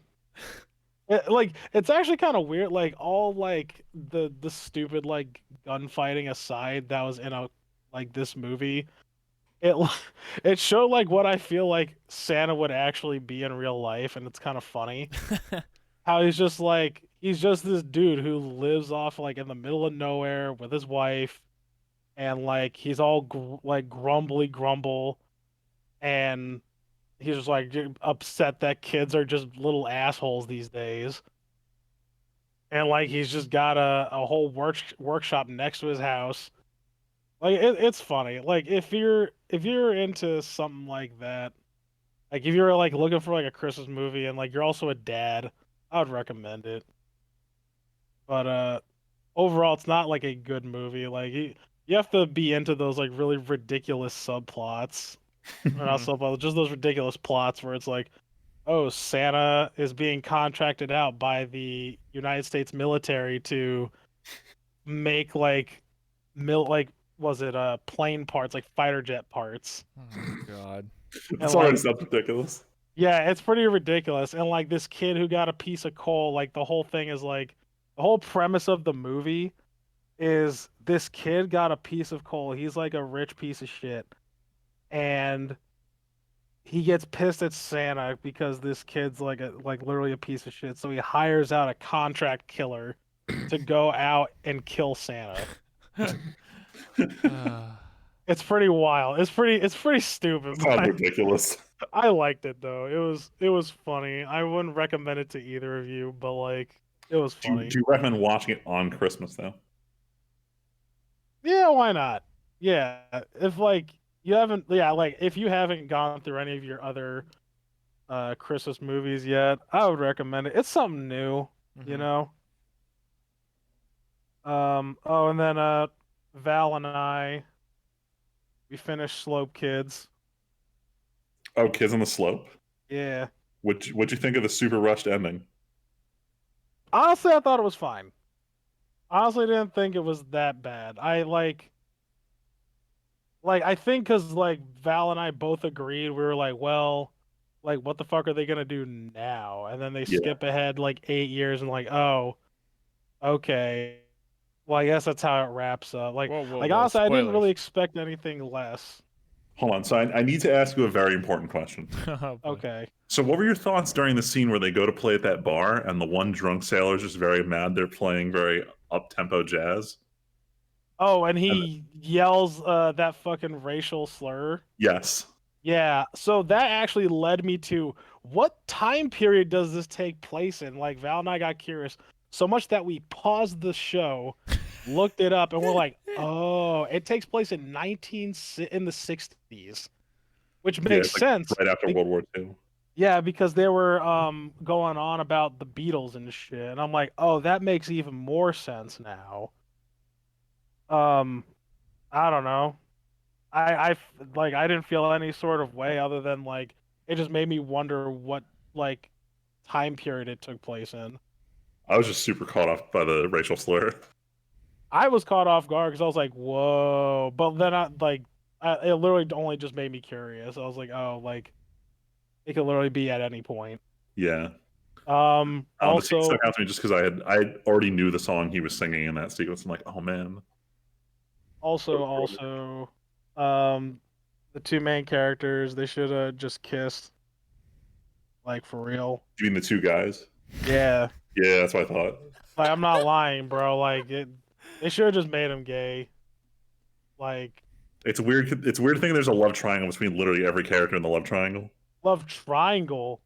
It's actually kind of weird. Like all like the stupid like gunfighting aside that was in a like this movie. It it showed like what I feel like Santa would actually be in real life, and it's kind of funny how he's just this dude who lives off like in the middle of nowhere with his wife, and like he's all like grumbly grumble, and he's just like upset that kids are just little assholes these days. And like he's just got a whole workshop next to his house. Like it's funny. Like if you're into something like that, like if you're like looking for like a Christmas movie and like you're also a dad, I would recommend it. But overall it's not like a good movie. Like you have to be into those like really ridiculous subplots. Or not subplots, just those ridiculous plots where it's like, oh, Santa is being contracted out by the United States military to make like was it plane parts, like fighter jet parts. Oh god. And It's already like sounds ridiculous. yeah, it's pretty ridiculous. And like this kid who got a piece of coal, like the whole thing is like The whole premise of the movie is this kid got a piece of coal. He's like a rich piece of shit, and he gets pissed at Santa because this kid's like literally a piece of shit. So he hires out a contract killer to go out and kill Santa. Uh, It's pretty wild. It's pretty stupid, Sounds but ridiculous. I liked it though. It was funny. I wouldn't recommend it to either of you, but like it was funny. Do you recommend watching it on Christmas though? Yeah, why not? Yeah, if like you haven't, yeah, like if you haven't gone through any of your other Christmas movies yet, I would recommend it. It's something new, you mhm. know. Oh, and then Val and I we finished Slope Kids. Oh, Kids on the Slope. Yeah. What'd you think of the super rushed ending? Honestly, I thought it was fine. Honestly, didn't think it was that bad. I like I think because like Val and I both agreed, we were like, well, like what the fuck are they gonna do now? And then they Yeah, skip ahead like 8 years and like, oh, okay. Well, I guess that's how it wraps up. Whoa, whoa, Like whoa! honestly, I didn't really Spoilers. expect anything less. hold on. So I need to ask you a very important question. Oh boy. Okay. So what were your thoughts during the scene where they go to play at that bar and the one drunk sailor's just very mad they're playing very up tempo jazz? Oh, and And he yells that fucking racial slur. yes, Yeah, so that actually led me to what time period does this take place in? Like Val and I got curious so much that we paused the show, looked it up, and we're like, "Oh, it takes place in in the 60s," which yeah, makes it's like sense. right after Be- World War II. yeah, because they were going on about the Beatles and shit, and I'm like, "Oh, that makes even more sense now." Um, I don't know. Like I didn't feel any sort of way other than like it just made me wonder what like time period it took place in. I was just super caught off by the racial slur. I was caught off guard because I was like, "Whoa!" But then it literally only just made me curious. I was like, "Oh, like it could literally be at any point." Yeah, the scene Also, stuck out to me just because I already knew the song he was singing in that sequence. I'm like, oh man. also, um, the two main characters they should have just kissed, like for real. You mean the two guys? Yeah, Yeah, that's what I thought. like I'm not lying, bro. Like it, they should have just made him gay. Like It's weird. It's weird thinking there's a love triangle between literally every character in the love triangle. love triangle,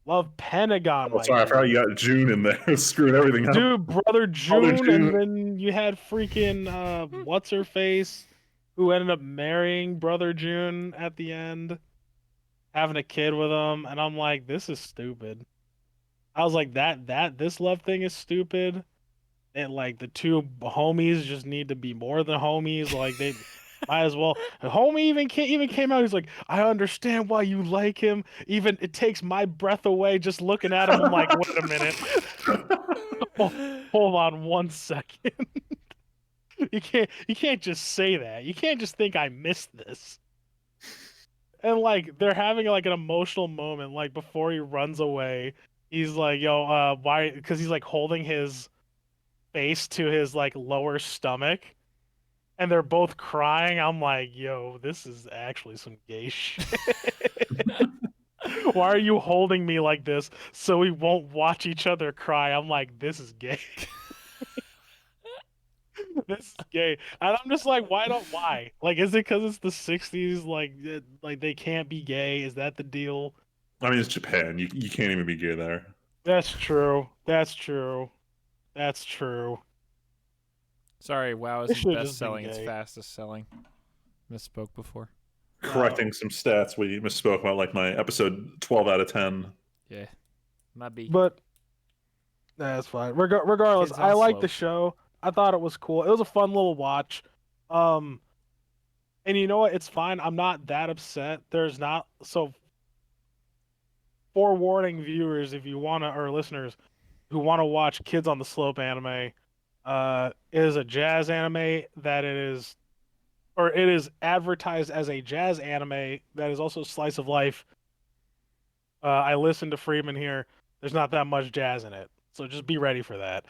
love pentagon, Oh, my sorry, I forgot dude. you got June in there, screwing everything up. Dude, brother Other June, and June. then you had freaking what's her face, who ended up marrying brother June at the end, having a kid with him, and I'm like, this is stupid. I was like, that this love thing is stupid. And like the two homies just need to be more than homies. Like they might as well. The homie even came out. He's like, I understand why you like him. Even it takes my breath away just looking at him. I'm like, wait a minute. Hold on 1 second. You can't just say that. You can't just think I missed this. And like they're having like an emotional moment like before he runs away. He's like, yo, why? Because he's like holding his face to his like lower stomach, and they're both crying. I'm like, yo, this is actually some gay shit. Why are you holding me like this so we won't watch each other cry? I'm like, this is gay. This is gay. And I'm just like, why? Like, is it because it's the 60s? Like they can't be gay? Is that the deal? I mean, it's Japan. You can't even be gay there. That's true. That's true. That's true. Sorry, WoW It isn't should have best just been selling; it's gay. fastest selling. Misspoke before. Correcting some stats we misspoke about, like my episode 12 out of 10. Yeah, might be. But that's fine. Regardless, Kids I on liked the slopes. show. I thought it was cool. It was a fun little watch. Um, and you know what? It's fine. I'm not that upset. There's not so forewarning viewers if you wanna or listeners who want to watch Kids on the Slope anime. It is a jazz anime that it is advertised as a jazz anime that is also slice of life. I listened to Freeman here. There's not that much jazz in it. So just be ready for that.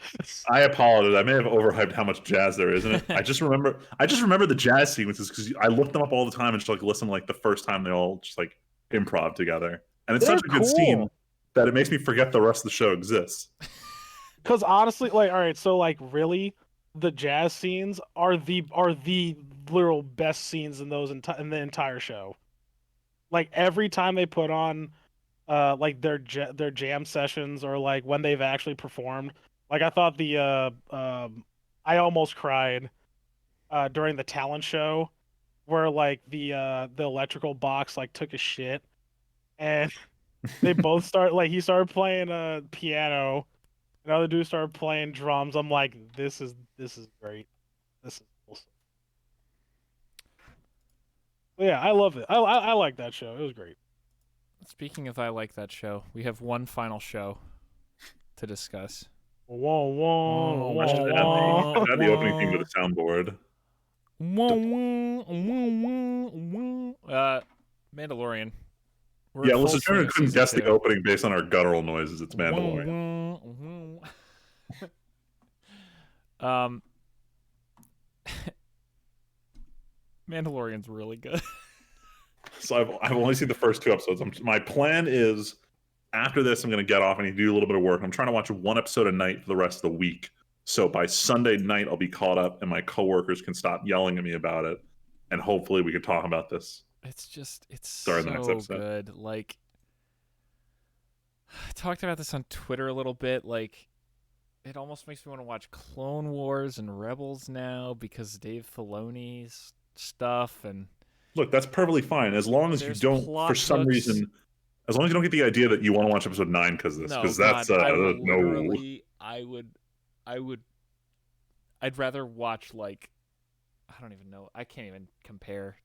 I apologize. I may have overhyped how much jazz there is in it. I just remember the jazz sequences because I look them up all the time and just like listen like the first time they all just like improv together, and it's They're such a good scene cool. that it makes me forget the rest of the show exists. Because honestly, like, all right, so like, really, the jazz scenes are the literal best scenes in in the entire show. Like every time they put on, like their jam sessions or like when they've actually performed. Like I thought I almost cried, during the talent show where like the electrical box like took a shit and they both start like he started playing piano. Another dude started playing drums. I'm like, this is great. This is awesome. But yeah, I love it. I like that show. It was great. Speaking of I like that show, we have one final show to discuss. Whoa, whoa, Wah, I should whoa, add wah, whoa. the opening theme to wah. the soundboard. Mandalorian. We're Yeah, in full listen, swing Turner of couldn't season guess the 2. opening based on our guttural noises. It's Mandalorian. um, Mandalorian's really good. So I've only seen the first 2 episodes. My plan is after this, I'm going to get off and do a little bit of work. I'm trying to watch 1 episode a night for the rest of the week. So by Sunday night, I'll be caught up, and my coworkers can stop yelling at me about it, and hopefully we can talk about this. It's During the next so episode. good. Like, I talked about this on Twitter a little bit. Like, it almost makes me want to watch Clone Wars and Rebels now because Dave Filoni's stuff and Look, that's perfectly fine as long as you there's don't, for plot some hooks. reason, as long as you don't get the idea that you want to watch episode 9 because of this, No, because God, that's I will no. literally, I'd rather watch like, I don't even know. I can't even compare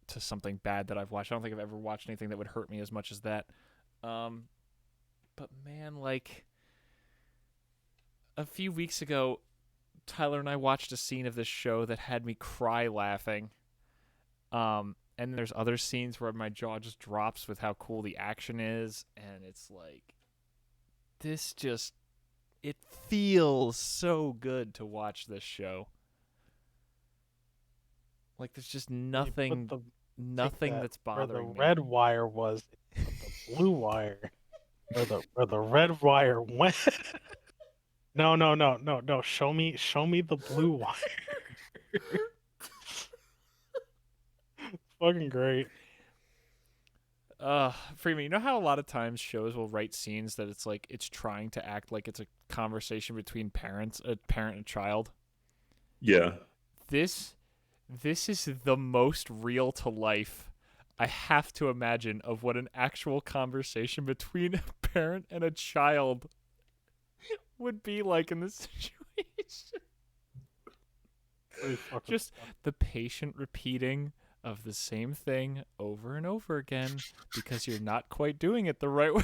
to something bad that I've watched. I don't think I've ever watched anything that would hurt me as much as that. But man, like a few weeks ago, Tyler and I watched a scene of this show that had me cry laughing. And there's other scenes where my jaw just drops with how cool the action is, and it's like, it feels so good to watch this show. Like there's just nothing that's bothering where the me. red wire was, the blue wire, where the red wire went. No. Show me the blue wire. Fucking great. Freeman, you know how a lot of times shows will write scenes that it's like it's trying to act like it's a conversation between a parent and child? Yeah. This is the most real to life I have to imagine of what an actual conversation between a parent and a child would be like in this situation. Just the patient repeating of the same thing over and over again because you're not quite doing it the right way.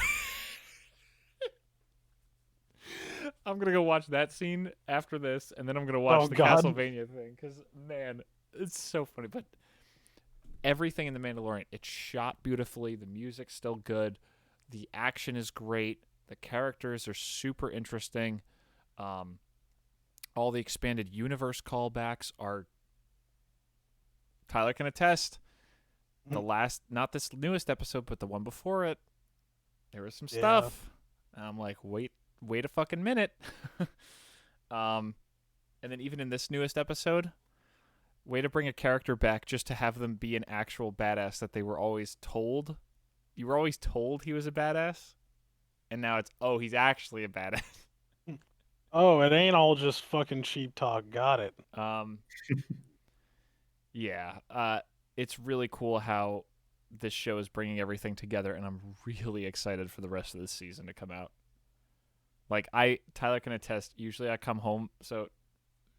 I'm going to go watch that scene after this, and then I'm going to watch the Castlevania thing because, man, it's so funny. But everything in The Mandalorian, it's shot beautifully. The music's still good. The action is great. The characters are super interesting. All the expanded universe callbacks are, Tyler can attest, the last, not this newest episode, but the one before it, there was some stuff. And I'm like, wait a fucking minute. And then even in this newest episode, way to bring a character back just to have them be an actual badass that they were always told. You were always told he was a badass. And now it's, oh, he's actually a badass. Oh, it ain't all just fucking cheap talk. Got it. Yeah. It's really cool how this show is bringing everything together, and I'm really excited for the rest of this season to come out. Like, Tyler can attest, usually I come home, so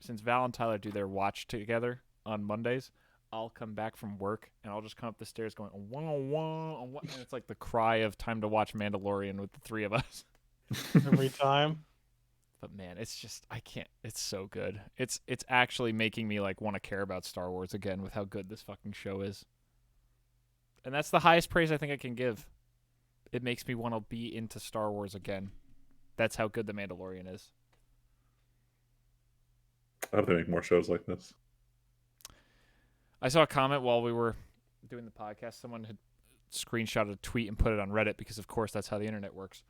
since Val and Tyler do their watch together on Mondays, I'll come back from work, and I'll just come up the stairs going, wah, wah, wah, and it's like the cry of time to watch Mandalorian with the three of us. Every time. But man, it's just, I can't, it's so good. It's actually making me like want to care about Star Wars again with how good this fucking show is. And that's the highest praise I think I can give. It makes me want to be into Star Wars again. That's how good The Mandalorian is. I hope they make more shows like this. I saw a comment while we were doing the podcast. Someone had screenshotted a tweet and put it on Reddit because, of course, that's how the internet works.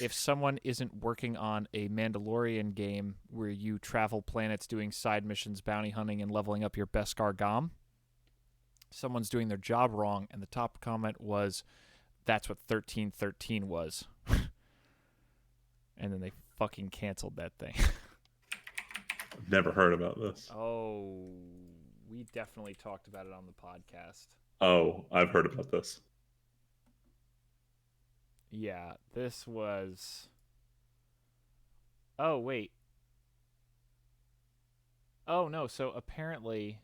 If someone isn't working on a Mandalorian game where you travel planets doing side missions, bounty hunting, and leveling up your Beskar Gom, someone's doing their job wrong. And the top comment was, that's what 1313 was. And then they fucking canceled that thing. I've never heard about this. Oh, we definitely talked about it on the podcast. Oh, I've heard about this. Yeah, this was... Oh, wait. Oh, no, so apparently...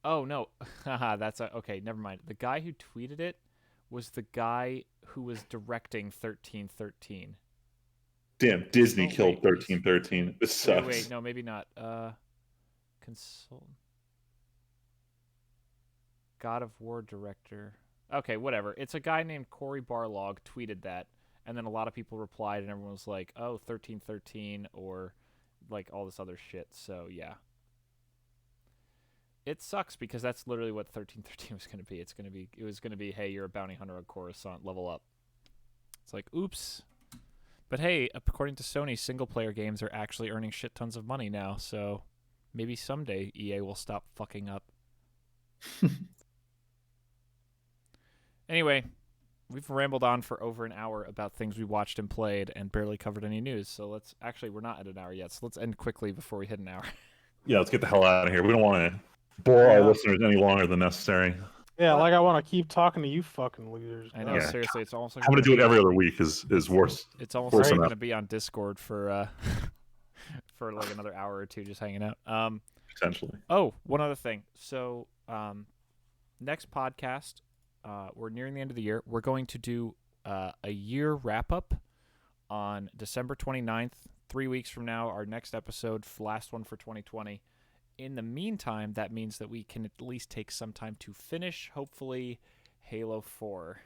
Oh, no. Haha, that's... Okay, never mind. The guy who tweeted it was the guy who was directing 1313. Damn, Disney Oh, killed wait. 1313. This sucks. Wait, no, maybe not. Consult... God of War director... Okay, whatever. It's a guy named Corey Barlog tweeted that, and then a lot of people replied, and everyone was like, "Oh, 1313," or like all this other shit. So yeah, it sucks because that's literally what 1313 was going to be. It was going to be, hey, you're a bounty hunter on Coruscant, level up. It's like, oops. But hey, according to Sony, single-player games are actually earning shit tons of money now. So maybe someday EA will stop fucking up. Anyway, we've rambled on for over an hour about things we watched and played and barely covered any news. So we're not at an hour yet. So let's end quickly before we hit an hour. Yeah, let's get the hell out of here. We don't want to bore our listeners any longer than necessary. Yeah, like I want to keep talking to you fucking losers. I know, Yeah. seriously, it's almost like I'm going to do it every other week is worse. It's almost worse like we're enough. going to be on Discord for for like another hour or two just hanging out. Potentially. Oh, one other thing. So next podcast, we're nearing the end of the year. We're going to do a year wrap-up on December 29th, 3 weeks from now, our next episode, last one for 2020. In the meantime, that means that we can at least take some time to finish, hopefully, Halo 4.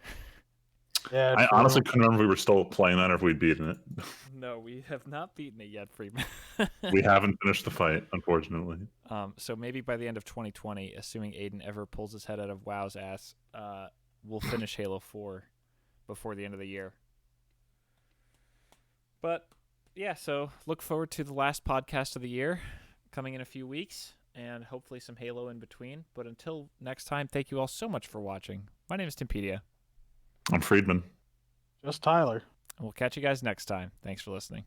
Yeah, I true. honestly couldn't remember if we were still playing that or if we'd beaten it. No, we have not beaten it yet, Freeman. We haven't finished the fight, unfortunately. So maybe by the end of 2020, assuming Aiden ever pulls his head out of WoW's ass, we'll finish Halo 4 before the end of the year. But, yeah, so look forward to the last podcast of the year coming in a few weeks, and hopefully some Halo in between. But until next time, thank you all so much for watching. My name is Timpedia. I'm Friedman. Just Tyler. And we'll catch you guys next time. Thanks for listening.